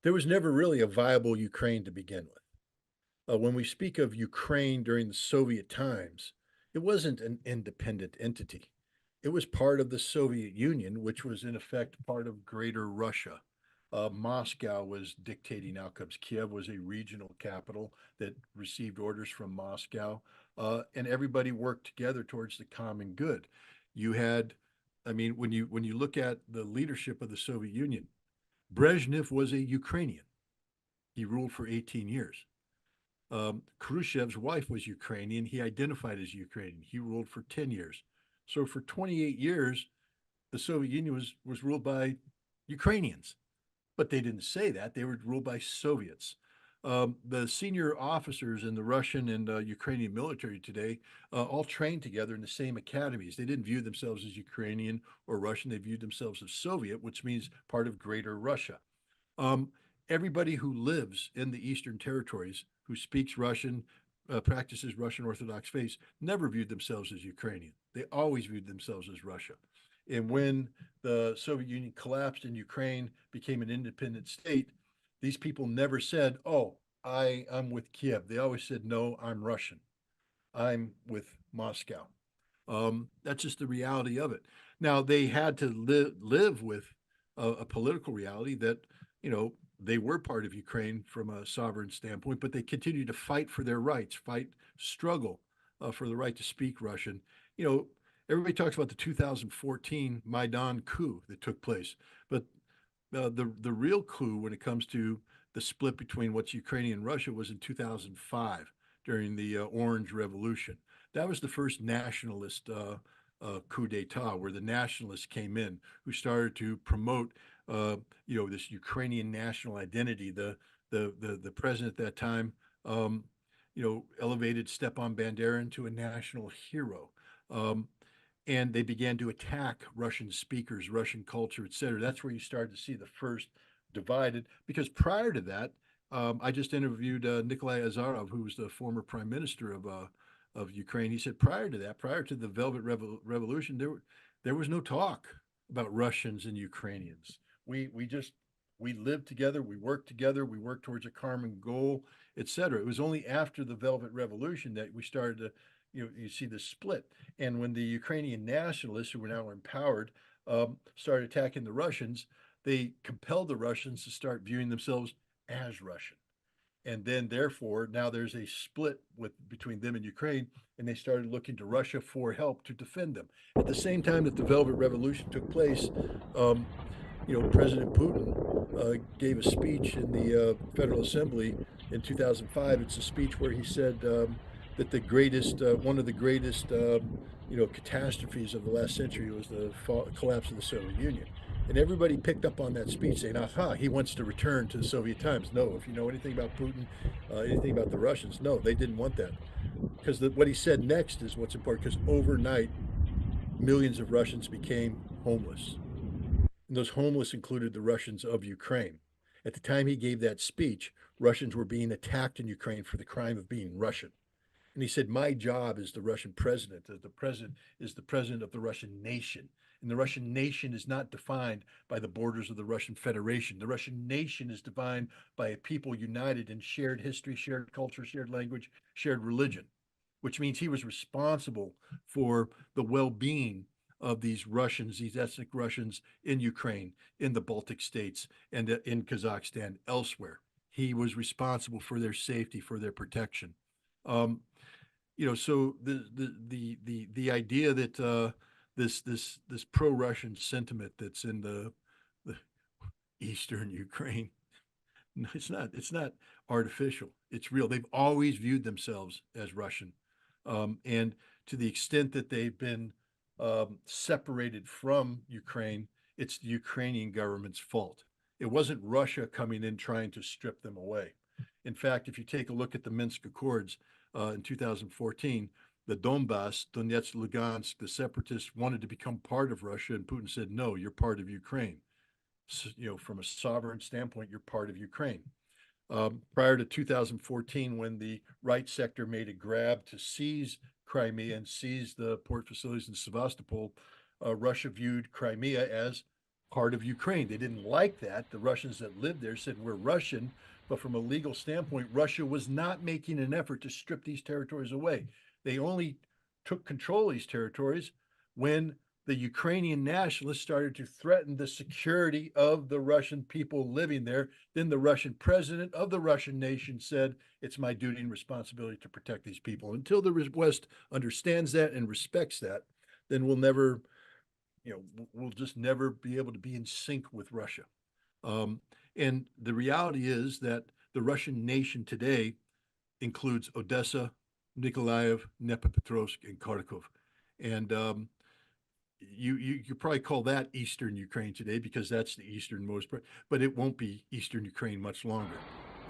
Speaker 2: there was never really a viable Ukraine to begin with. When we speak of Ukraine during the Soviet times, it wasn't an independent entity. It was part of the Soviet Union, which was in effect part of Greater Russia. Moscow was dictating outcomes. Kiev was a regional capital that received orders from Moscow, and everybody worked together towards the common good. You had, I mean, when you look at the leadership of the Soviet Union, Brezhnev was a Ukrainian. He ruled for 18 years. Khrushchev's wife was Ukrainian. He identified as Ukrainian. He ruled for 10 years. So for 28 years, the Soviet Union was ruled by Ukrainians, but they didn't say that. They were ruled by Soviets. The senior officers in the Russian and Ukrainian military today all trained together in the same academies. They didn't view themselves as Ukrainian or Russian. They viewed themselves as Soviet, which means part of Greater Russia. Um, Everybody who lives in the Eastern Territories, who speaks Russian, practices Russian Orthodox faith, never viewed themselves as Ukrainian. They always viewed themselves as Russia. And when the Soviet Union collapsed and Ukraine became an independent state, these people never said, "Oh, I'm with Kiev." They always said, "No, I'm Russian. I'm with Moscow." That's just the reality of it. Now they had to live with a political reality that, you know, they were part of Ukraine from a sovereign standpoint, but they continued to fight for their rights, struggle for the right to speak Russian. You know, everybody talks about the 2014 Maidan coup that took place, but the real coup when it comes to the split between what's Ukrainian and Russia was in 2005 during the Orange Revolution. That was the first nationalist coup d'état, where the nationalists came in, who started to promote, this Ukrainian national identity. The president at that time, elevated Stepan Bandera into a national hero. And they began to attack Russian speakers, Russian culture, et cetera. That's where you started to see the first divided. Because prior to that, I just interviewed Nikolai Azarov, who was the former prime minister of Ukraine. He said prior to that, prior to the Velvet Revolution, there was no talk about Russians and Ukrainians. We lived together, we worked together, we worked towards a common goal, et cetera. It was only after the Velvet Revolution that we started to, you see the split. And when the Ukrainian nationalists, who were now empowered, started attacking the Russians, they compelled the Russians to start viewing themselves as Russian. And then therefore now there's a split between them and Ukraine, and they started looking to Russia for help to defend them. At the same time that the Velvet Revolution took place, President Putin gave a speech in the Federal Assembly in 2005. It's a speech where he said that one of the greatest, catastrophes of the last century was the collapse of the Soviet Union. And everybody picked up on that speech saying, aha, he wants to return to the Soviet times. No, if you know anything about Putin, anything about the Russians, no, they didn't want that. Because what he said next is what's important, because overnight, millions of Russians became homeless. And those homeless included the Russians of Ukraine. At the time he gave that speech, Russians were being attacked in Ukraine for the crime of being Russian. And he said, my job as the Russian president, as the president is the president of the Russian nation. And the Russian nation is not defined by the borders of the Russian Federation. The Russian nation is defined by a people united in shared history, shared culture, shared language, shared religion, which means he was responsible for the well-being of these Russians, these ethnic Russians in Ukraine, in the Baltic states, and in Kazakhstan, elsewhere. He was responsible for their safety, for their protection. Um, so the idea that this pro-Russian sentiment that's in the eastern Ukraine, no, it's not artificial. It's real. They've always viewed themselves as Russian, and to the extent that they've been separated from Ukraine, it's the Ukrainian government's fault. It wasn't Russia coming in trying to strip them away. In fact, if you take a look at the Minsk Accords in 2014, the Donbass, Donetsk, Lugansk, the separatists wanted to become part of Russia, and Putin said, "No, you're part of Ukraine." So, from a sovereign standpoint, you're part of Ukraine. Prior to 2014, when the right sector made a grab to seize Crimea and seize the port facilities in Sevastopol, Russia viewed Crimea as part of Ukraine. They didn't like that. The Russians that lived there said, "We're Russian," but from a legal standpoint, Russia was not making an effort to strip these territories away. They only took control of these territories when the Ukrainian nationalists started to threaten the security of the Russian people living there. Then the Russian president of the Russian nation said, "It's my duty and responsibility to protect these people." Until the West understands that and respects that, then we'll just never be able to be in sync with Russia. And the reality is that the Russian nation today includes Odessa, Nikolaev, Dnipropetrovsk, and Kharkov. And you probably call that Eastern Ukraine today because that's the easternmost part, but it won't be Eastern Ukraine much longer.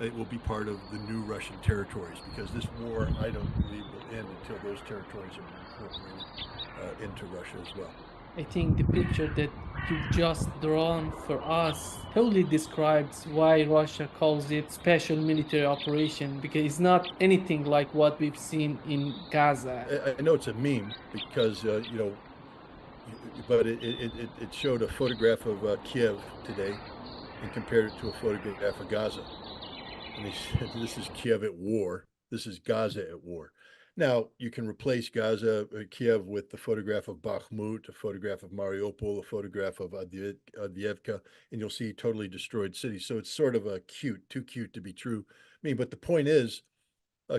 Speaker 2: It will be part of the new Russian territories because this war, I don't believe, will end until those territories are incorporated into Russia as well.
Speaker 1: I think the picture that you've just drawn for us totally describes why Russia calls it special military operation, because it's not anything like what we've seen in Gaza.
Speaker 2: I know it's a meme because but it showed a photograph of Kiev today and compared it to a photograph of Gaza. And they said, "This is Kiev at war. This is Gaza at war." Now, you can replace Kiev with the photograph of Bakhmut, a photograph of Mariupol, a photograph of Avdiivka, and you'll see totally destroyed cities. So it's sort of too cute to be true. But the point is,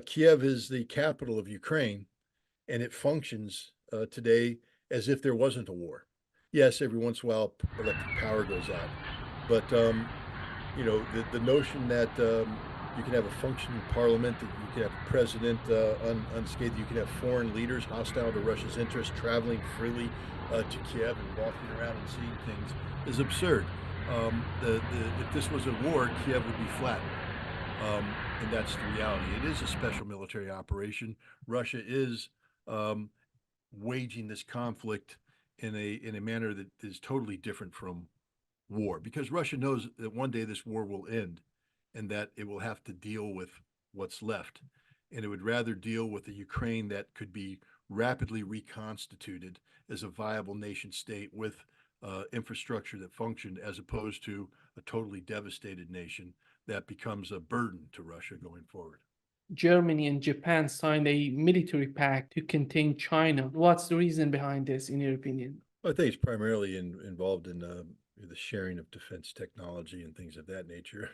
Speaker 2: Kiev is the capital of Ukraine, and it functions today as if there wasn't a war. Yes, every once in a while electric power goes out, but the notion that you can have a functioning parliament, that you can have a president unscathed, you can have foreign leaders hostile to Russia's interests traveling freely to Kiev and walking around and seeing things is absurd. If this was a war, Kiev would be flattened. And that's the reality. It is a special military operation. Russia is waging this conflict in a manner that is totally different from war, because Russia knows that one day this war will end and that it will have to deal with what's left. And it would rather deal with a Ukraine that could be rapidly reconstituted as a viable nation state with infrastructure that functioned, as opposed to a totally devastated nation that becomes a burden to Russia going forward.
Speaker 1: Germany and Japan signed a military pact to contain China. What's the reason behind this, in your opinion?
Speaker 2: Well, I think it's primarily involved in the sharing of defense technology and things of that nature.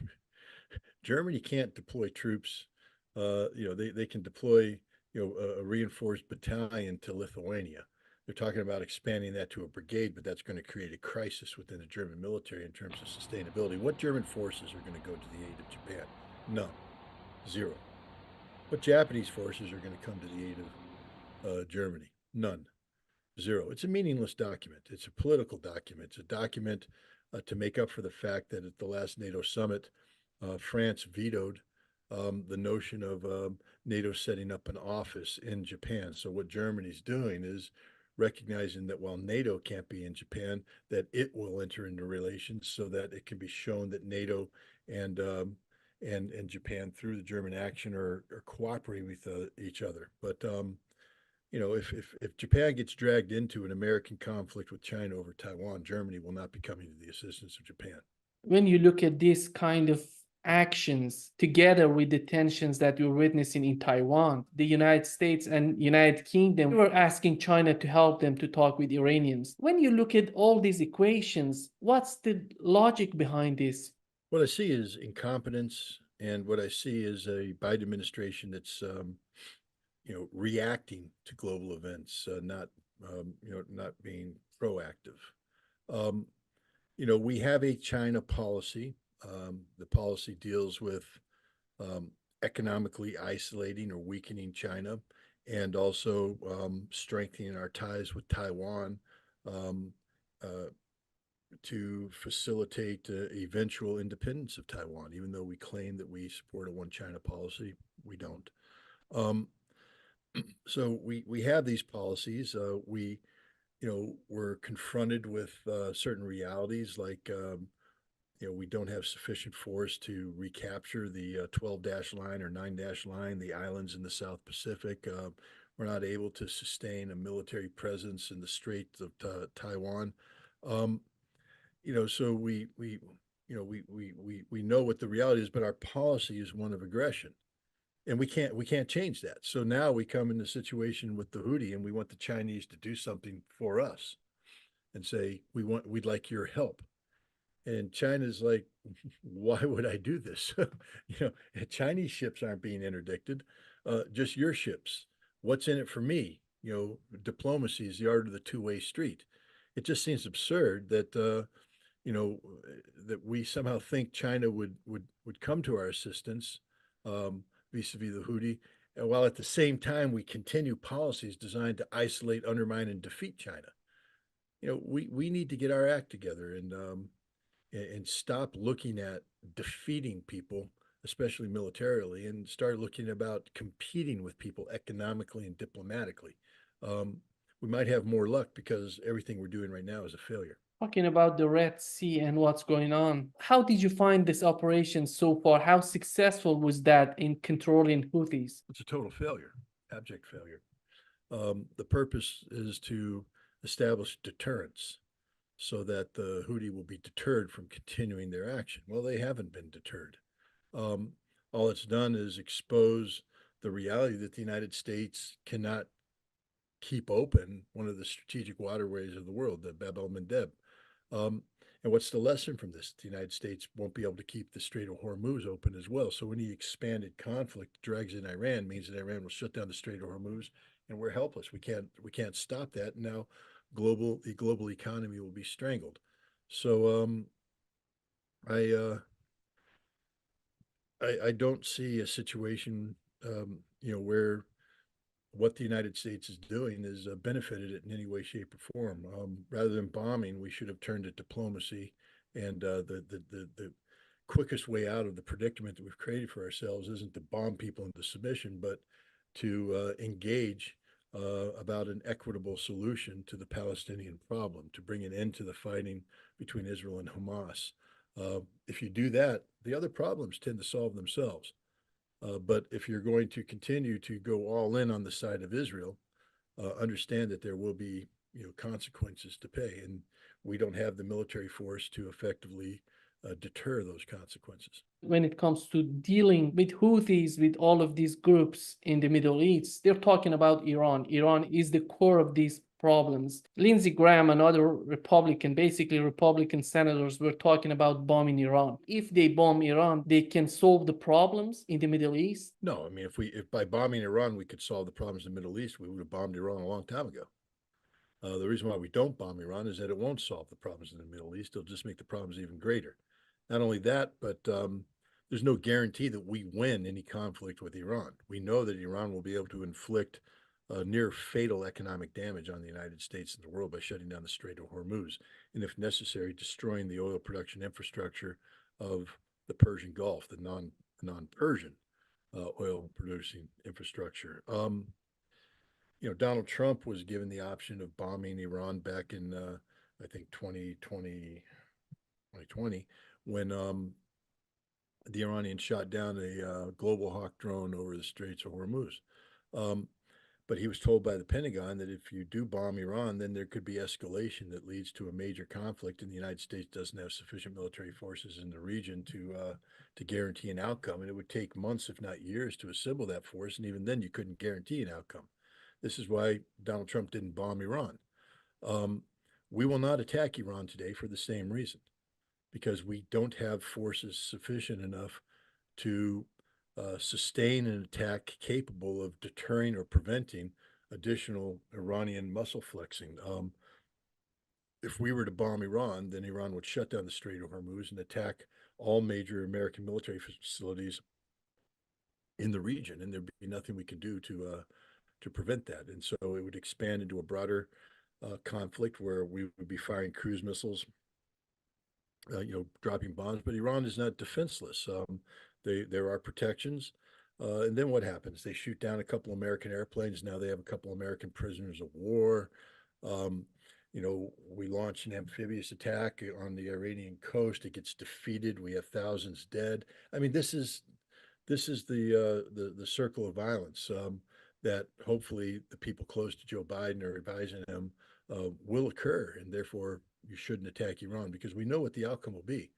Speaker 2: Germany can't deploy troops. They can deploy, a reinforced battalion to Lithuania. They're talking about expanding that to a brigade, but that's going to create a crisis within the German military in terms of sustainability. What German forces are going to go to the aid of Japan? None. Zero. What Japanese forces are going to come to the aid of Germany? None. Zero. It's a meaningless document. It's a political document. It's a document to make up for the fact that at the last NATO summit, France vetoed the notion of NATO setting up an office in Japan. So what Germany's doing is recognizing that while NATO can't be in Japan, that it will enter into relations so that it can be shown that NATO and Japan, through the German action, are cooperating with each other. But if Japan gets dragged into an American conflict with China over Taiwan, Germany will not be coming to the assistance of Japan.
Speaker 1: When you look at this kind of actions together with the tensions that we're witnessing in Taiwan, the United States and United Kingdom were asking China to help them to talk with Iranians. When you look at all these equations, what's the logic behind this?
Speaker 2: What I see is incompetence, and what I see is a Biden administration that's reacting to global events, not being proactive. Um, we have a China policy. The policy deals with um, economically isolating or weakening China, and also strengthening our ties with Taiwan um, uh, to facilitate eventual independence of Taiwan. Even though we claim that we support a one China policy, we don't. Um, so we have these policies. We're confronted with certain realities, like we don't have sufficient force to recapture the 12 dash line or 9 dash line, the islands in the South Pacific. We're not able to sustain a military presence in the Strait of Taiwan. Um, so we know what the reality is, but our policy is one of aggression, and we can't change that. So now we come in a situation with the Houthi, and we want the Chinese to do something for us and say we'd like your help. And China's like, why would I do this? Chinese ships aren't being interdicted, just your ships. What's in it for me? Diplomacy is the art of the two-way street. It just seems absurd that you know that we somehow think China would come to our assistance vis-a-vis the Houthi, and while at the same time we continue policies designed to isolate, undermine, and defeat China. We need to get our act together and stop looking at defeating people, especially militarily, and start looking about competing with people economically and diplomatically. Um, we might have more luck because everything we're doing right now is a failure.
Speaker 1: Talking about the Red Sea and what's going on, how did you find this operation so far? How successful was that in controlling Houthis?
Speaker 2: It's a total failure, abject failure. The purpose is to establish deterrence so that the Houthi will be deterred from continuing their action. Well, they haven't been deterred. Um, all it's done is expose the reality that the United States cannot keep open one of the strategic waterways of the world, the Bab el Mandeb. Um, and what's the lesson from this? The United States won't be able to keep the Strait of Hormuz open as well. So any expanded conflict drags in Iran means that Iran will shut down the Strait of Hormuz, and we're helpless. We can't stop that. And now the global economy will be strangled. So I, uh, I don't see a situation where what the United States is doing is benefited it in any way, shape, or form. Rather than bombing, we should have turned to diplomacy. And the quickest way out of the predicament that we've created for ourselves isn't to bomb people into submission, but to engage about an equitable solution to the Palestinian problem, to bring an end to the fighting between Israel and Hamas. If you do that, the other problems tend to solve themselves. But if you're going to continue to go all in on the side of Israel, understand that there will be consequences to pay, and we don't have the military force to effectively deter those consequences.
Speaker 1: When it comes to dealing with Houthis, with all of these groups in the Middle East, they're talking about Iran. Iran is the core of these problems. Lindsey Graham and other basically Republican senators, were talking about bombing Iran. If they bomb Iran, they can solve the problems in the Middle East.
Speaker 2: No, I mean, if by bombing Iran we could solve the problems in the Middle East, we would have bombed Iran a long time ago. The reason why we don't bomb Iran is that it won't solve the problems in the Middle East. It'll just make the problems even greater. Not only that, but there's no guarantee that we win any conflict with Iran. We know that Iran will be able to inflict near fatal economic damage on the United States and the world by shutting down the Strait of Hormuz, and if necessary, destroying the oil production infrastructure of the Persian Gulf, the non-Persian oil producing infrastructure. Donald Trump was given the option of bombing Iran back in, I think, 2020, when the Iranians shot down a Global Hawk drone over the Straits of Hormuz. Um, but he was told by the Pentagon that if you do bomb Iran, then there could be escalation that leads to a major conflict, and the United States doesn't have sufficient military forces in the region to guarantee an outcome, and it would take months, if not years, to assemble that force, and even then, you couldn't guarantee an outcome. This is why Donald Trump didn't bomb Iran. Um, we will not attack Iran today for the same reason, because we don't have forces sufficient enough to sustain an attack capable of deterring or preventing additional Iranian muscle flexing. If we were to bomb Iran, then Iran would shut down the Strait of Hormuz and attack all major American military facilities in the region, and there'd be nothing we could do to prevent that. And so it would expand into a broader conflict where we would be firing cruise missiles, dropping bombs. But Iran is not defenseless. There are protections. And then what happens? They shoot down a couple American airplanes. Now they have a couple American prisoners of war. Um, we launch an amphibious attack on the Iranian coast. It gets defeated. We have thousands dead. I mean, this is the circle of violence that hopefully the people close to Joe Biden are advising him will occur, and therefore you shouldn't attack Iran because we know what the outcome will be: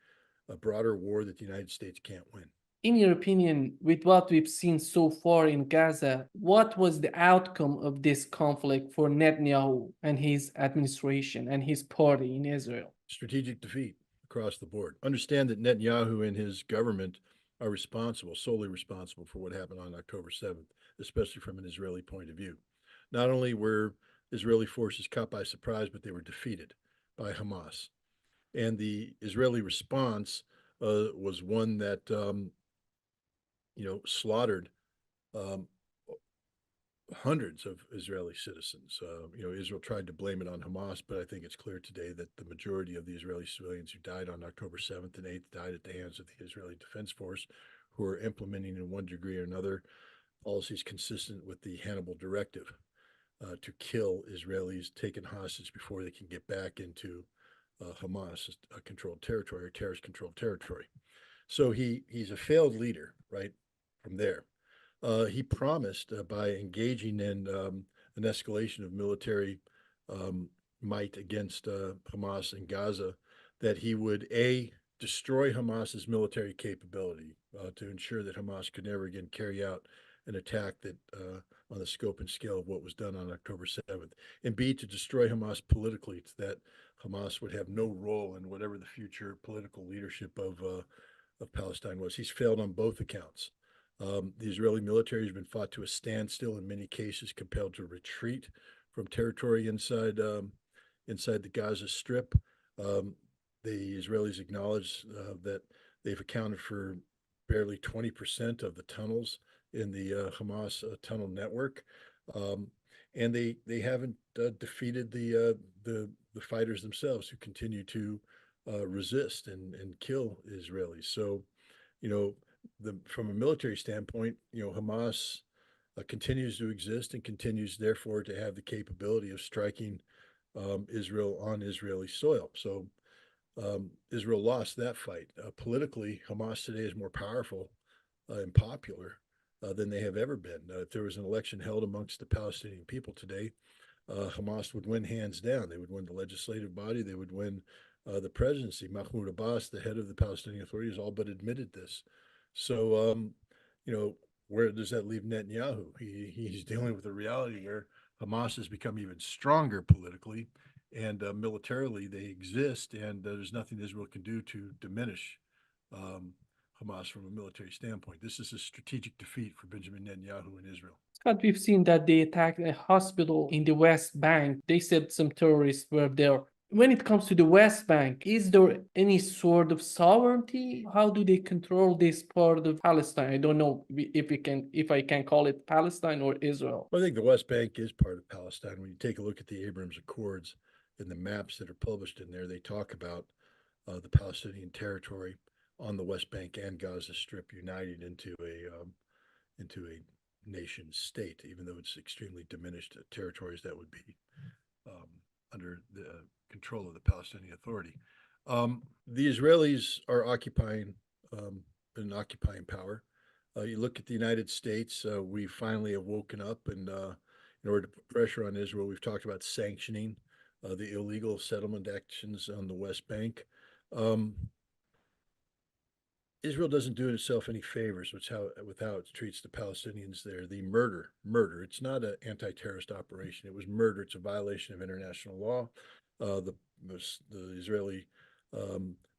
Speaker 2: a broader war that the United States can't win.
Speaker 1: In your opinion, with what we've seen so far in Gaza, what was the outcome of this conflict for Netanyahu and his administration and his party in Israel?
Speaker 2: Strategic defeat across the board. Understand that Netanyahu and his government are responsible, solely responsible for what happened on October 7th, especially from an Israeli point of view. Not only were Israeli forces caught by surprise, but they were defeated by Hamas. And the Israeli response was one that slaughtered um, hundreds of Israeli citizens. Israel tried to blame it on Hamas, but I think it's clear today that the majority of the Israeli civilians who died on October 7th and 8th died at the hands of the Israeli Defense Force, who are implementing in one degree or another policies consistent with the Hannibal Directive to kill Israelis taken hostage before they can get back into Hamas controlled territory or terrorist controlled territory. So he's a failed leader, right, from there. He promised by engaging in an escalation of military might against Hamas in Gaza that he would destroy Hamas's military capability to ensure that Hamas could never again carry out an attack that on the scope and scale of what was done on October 7th, and B, to destroy Hamas politically, so that Hamas would have no role in whatever the future political leadership of Palestine was. He's failed on both accounts. The Israeli military has been fought to a standstill, in many cases compelled to retreat from territory inside the Gaza Strip. The Israelis acknowledge that they've accounted for barely 20% of the tunnels in the Hamas tunnel network, and they haven't defeated the fighters themselves, who continue to resist and kill Israelis. So, from a military standpoint, Hamas continues to exist and continues, therefore, to have the capability of striking Israel on Israeli soil. So Israel lost that fight. Politically, Hamas today is more powerful and popular than they have ever been. If there was an election held amongst the Palestinian people today, Hamas would win hands down. They would win the legislative body. They would win the presidency. Mahmoud Abbas, the head of the Palestinian Authority, has all but admitted this. So, where does that leave Netanyahu? He's dealing with a reality where Hamas has become even stronger politically and militarily. They exist, and there's nothing Israel can do to diminish Hamas from a military standpoint. This is a strategic defeat for Benjamin Netanyahu in Israel.
Speaker 1: Scott, we've seen that they attacked a hospital in the West Bank. They said some terrorists were there. When it comes to the West Bank, is there any sort of sovereignty? How do they control this part of Palestine? I don't know if I can call it Palestine or Israel.
Speaker 2: Well, I think the West Bank is part of Palestine. When you take a look at the Abrams Accords and the maps that are published in there, they talk about the Palestinian territory on the West Bank and Gaza Strip united into a nation state, even though it's extremely diminished territories that would be under the control of the Palestinian Authority. The Israelis are occupying an occupying power. You look at the United States, we finally have woken up and in order to put pressure on Israel. We've talked about sanctioning the illegal settlement actions on the West Bank. Um, Israel doesn't do itself any favors with how it treats the Palestinians there. The murder. It's not an anti-terrorist operation. It was murder. It's a violation of international law. Uh, the, the Israeli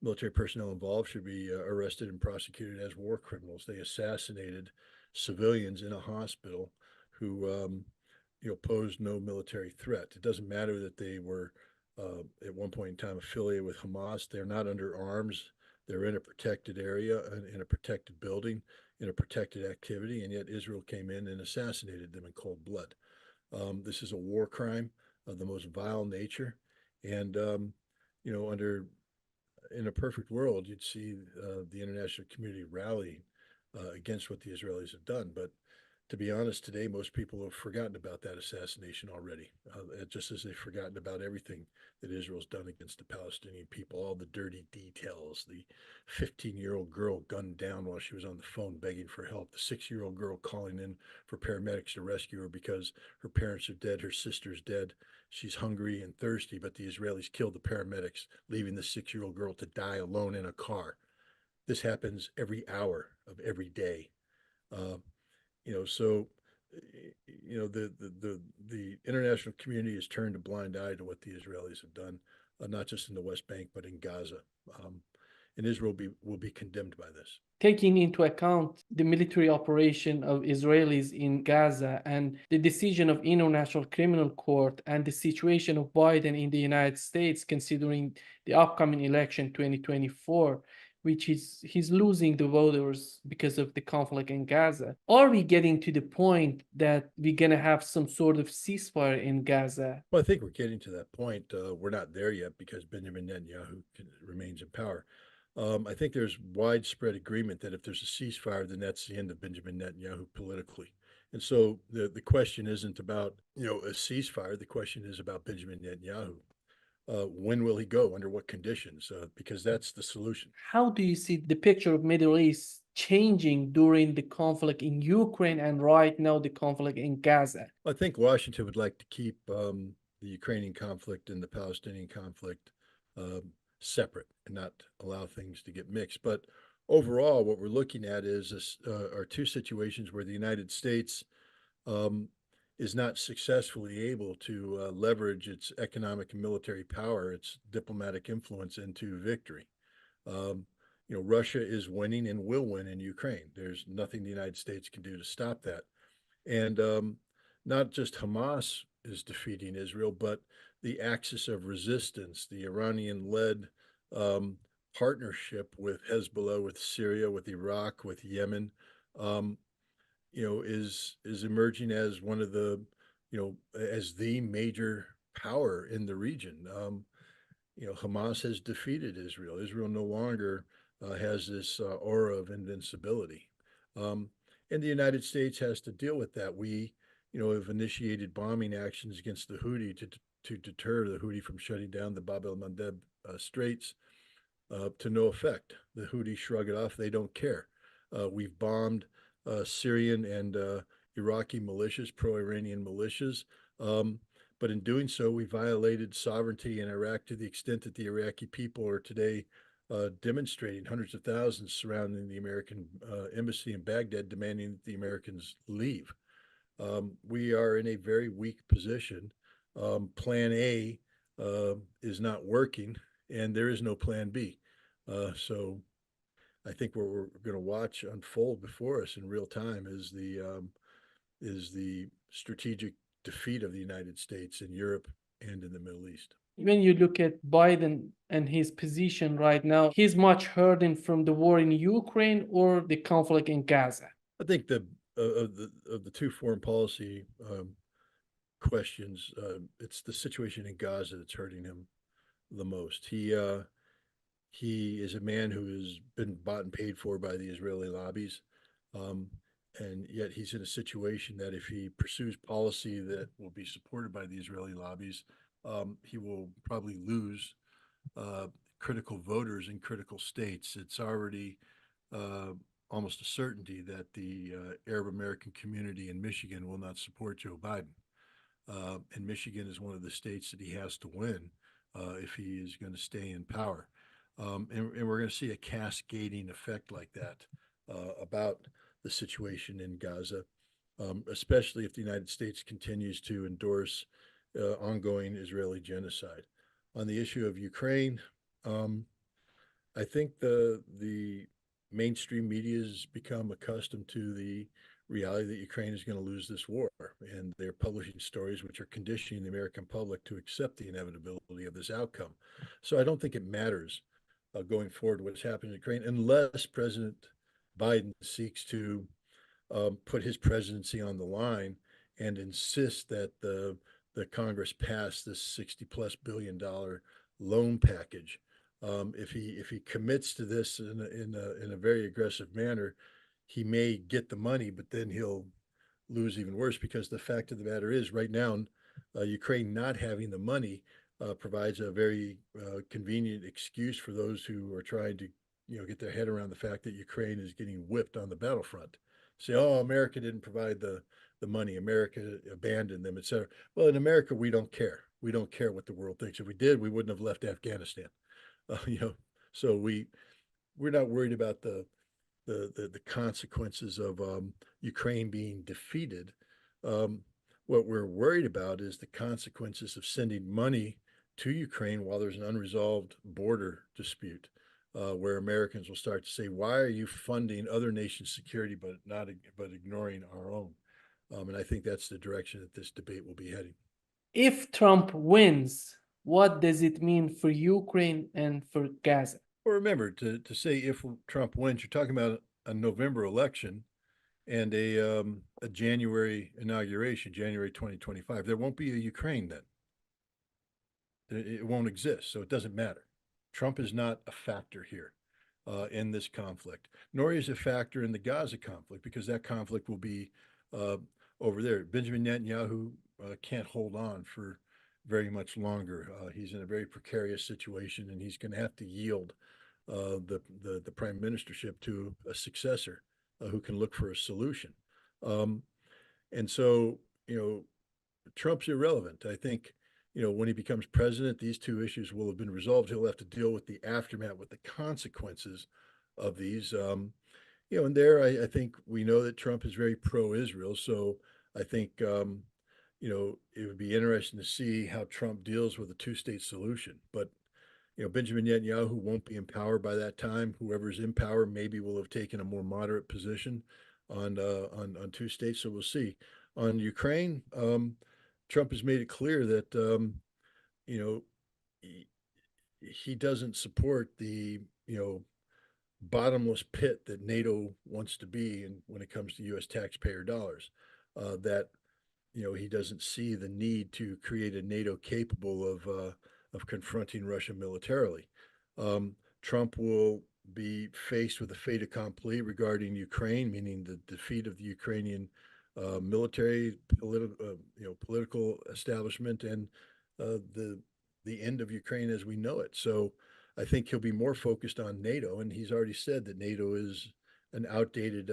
Speaker 2: military personnel involved should be arrested and prosecuted as war criminals. They assassinated civilians in a hospital who posed no military threat. It doesn't matter that they were at one point in time affiliated with Hamas. They're not under arms. They're in a protected area, in a protected building, in a protected activity, and yet Israel came in and assassinated them in cold blood. This is a war crime of the most vile nature, and under in a perfect world, you'd see the international community rally against what the Israelis have done. But to be honest, today most people have forgotten about that assassination already, just as they've forgotten about everything that Israel's done against the Palestinian people, all the dirty details, the 15-year-old girl gunned down while she was on the phone begging for help, the 6-year-old girl calling in for paramedics to rescue her because her parents are dead, her sister's dead, she's hungry and thirsty, but the Israelis killed the paramedics, leaving the 6-year-old girl to die alone in a car. This happens every hour of every day. Uh, so the international community has turned a blind eye to what the Israelis have done, not just in the West Bank but in Gaza, and Israel will be condemned by this.
Speaker 1: Taking into account the military operation of Israelis in Gaza and the decision of International Criminal Court and the situation of Biden in the United States, considering the upcoming election 2024, which he's losing the voters because of the conflict in Gaza. Are we getting to the point that we're going to have some sort of ceasefire in Gaza?
Speaker 2: Well, I think we're getting to that point. We're not there yet because Benjamin Netanyahu remains in power. I think there's widespread agreement that if there's a ceasefire, then that's the end of Benjamin Netanyahu politically. And so the question isn't about a ceasefire. The question is about Benjamin Netanyahu. When will he go? Under what conditions? Because that's the solution.
Speaker 1: How do you see the picture of Middle East changing during the conflict in Ukraine and right now the conflict in Gaza?
Speaker 2: I think Washington would like to keep the Ukrainian conflict and the Palestinian conflict separate and not allow things to get mixed. But overall, what we're looking at are two situations where the United States um, is not successfully able to leverage its economic and military power, its diplomatic influence into victory. Um, Russia is winning and will win in Ukraine. There's nothing the United States can do to stop that. And not just Hamas is defeating Israel, but the axis of resistance, the Iranian-led um, partnership with Hezbollah, with Syria, with Iraq, with Yemen, um, is emerging as one of the, as the major power in the region. Hamas has defeated Israel. Israel no longer has this aura of invincibility. Um, and the United States has to deal with that. We, have initiated bombing actions against the Houthi to deter the Houthi from shutting down the Bab el-Mandeb Straits to no effect. The Houthi shrug it off. They don't care. We've bombed Syrian and Iraqi militias, pro-Iranian militias. But in doing so, we violated sovereignty in Iraq to the extent that the Iraqi people are today demonstrating, hundreds of thousands surrounding the American embassy in Baghdad, demanding that the Americans leave. We are in a very weak position. Plan A is not working, and there is no plan B. So I think what we're going to watch unfold before us in real time is the strategic defeat of the United States in Europe and in the Middle East.
Speaker 1: When you look at Biden and his position right now, he's much hurting from the war in Ukraine or the conflict in Gaza.
Speaker 2: I think of the two foreign policy questions, it's the situation in Gaza that's hurting him the most. He is a man who has been bought and paid for by the Israeli lobbies. Um, and yet he's in a situation that if he pursues policy that will be supported by the Israeli lobbies, he will probably lose uh, critical voters in critical states. It's already uh, almost a certainty that the Arab American community in Michigan will not support Joe Biden. and Michigan is one of the states that he has to win if he is going to stay in power. And we're going to see a cascading effect like that about the situation in Gaza, especially if the United States continues to endorse ongoing Israeli genocide. On the issue of Ukraine, I think the mainstream media has become accustomed to the reality that Ukraine is going to lose this war, and they're publishing stories which are conditioning the American public to accept the inevitability of this outcome. So I don't think it matters going forward what's happening in Ukraine, unless President Biden seeks to put his presidency on the line and insist that the Congress pass this $60+ billion loan package. If he commits to this in a very aggressive manner, he may get the money, but then he'll lose even worse, because the fact of the matter is, right now, Ukraine not having the money provides a very convenient excuse for those who are trying to, get their head around the fact that Ukraine is getting whipped on the battlefront. Say, oh, America didn't provide the money, America abandoned them, etc. Well, in America, we don't care. We don't care what the world thinks. If we did, we wouldn't have left Afghanistan. You know, so we're not worried about the consequences of Ukraine being defeated. Um, what we're worried about is the consequences of sending money to Ukraine while there's an unresolved border dispute, where Americans will start to say, "Why are you funding other nations' security but ignoring our own?" And I think that's the direction that this debate will be heading.
Speaker 1: If Trump wins, what does it mean for Ukraine and for Gaza?
Speaker 2: Well, remember, to say if Trump wins, you're talking about a November election and a January inauguration, January 2025. There won't be a Ukraine then. It won't exist, so it doesn't matter. Trump is not a factor here in this conflict, nor is a factor in the Gaza conflict, because that conflict will be uh, over there. Benjamin Netanyahu can't hold on for very much longer. He's in a very precarious situation, and he's going to have to yield the prime ministership to a successor who can look for a solution. Um, and so, Trump's irrelevant. I think, when he becomes president, these two issues will have been resolved. He'll have to deal with the aftermath, with the consequences of these. And there, I think we know that Trump is very pro-Israel. So I think, it would be interesting to see how Trump deals with a two-state solution. But Benjamin Netanyahu won't be in power by that time. Whoever's in power maybe will have taken a more moderate position on two states. So we'll see. On Ukraine, Trump has made it clear that you know he doesn't support the bottomless pit that NATO wants to be in when it comes to U.S. taxpayer dollars. That he doesn't see the need to create a NATO capable of confronting Russia militarily. Um, Trump will be faced with a fait accompli regarding Ukraine, meaning the defeat of the Ukrainian military, political establishment, and the end of Ukraine as we know it. So I think he'll be more focused on NATO, and he's already said that NATO is an outdated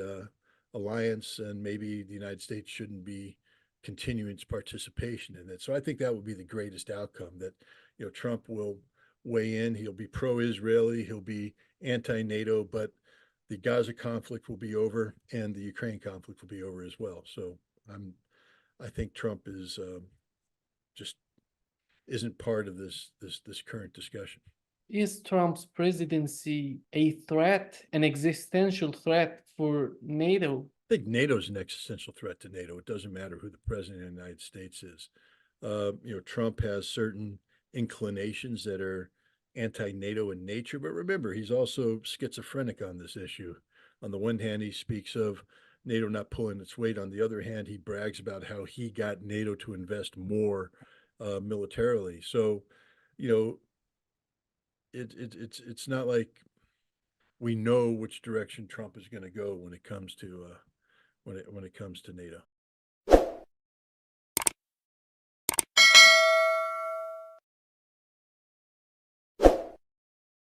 Speaker 2: alliance, and maybe the United States shouldn't be continuing its participation in it. So I think that would be the greatest outcome, that Trump will weigh in. He'll be pro-Israeli. He'll be anti-NATO, but the Gaza conflict will be over, and the Ukraine conflict will be over as well. So I think Trump is just isn't part of this current discussion.
Speaker 1: Is Trump's presidency a threat, an existential threat for NATO?
Speaker 2: I think NATO's an existential threat to NATO. It doesn't matter who the president of the United States is. Trump has certain inclinations that are anti-NATO in nature, but remember, he's also schizophrenic on this issue. On the one hand, he speaks of NATO not pulling its weight. On the other hand, he brags about how he got NATO to invest more militarily. So, you know, it's not like we know which direction Trump is going to go when it comes to when it comes to NATO.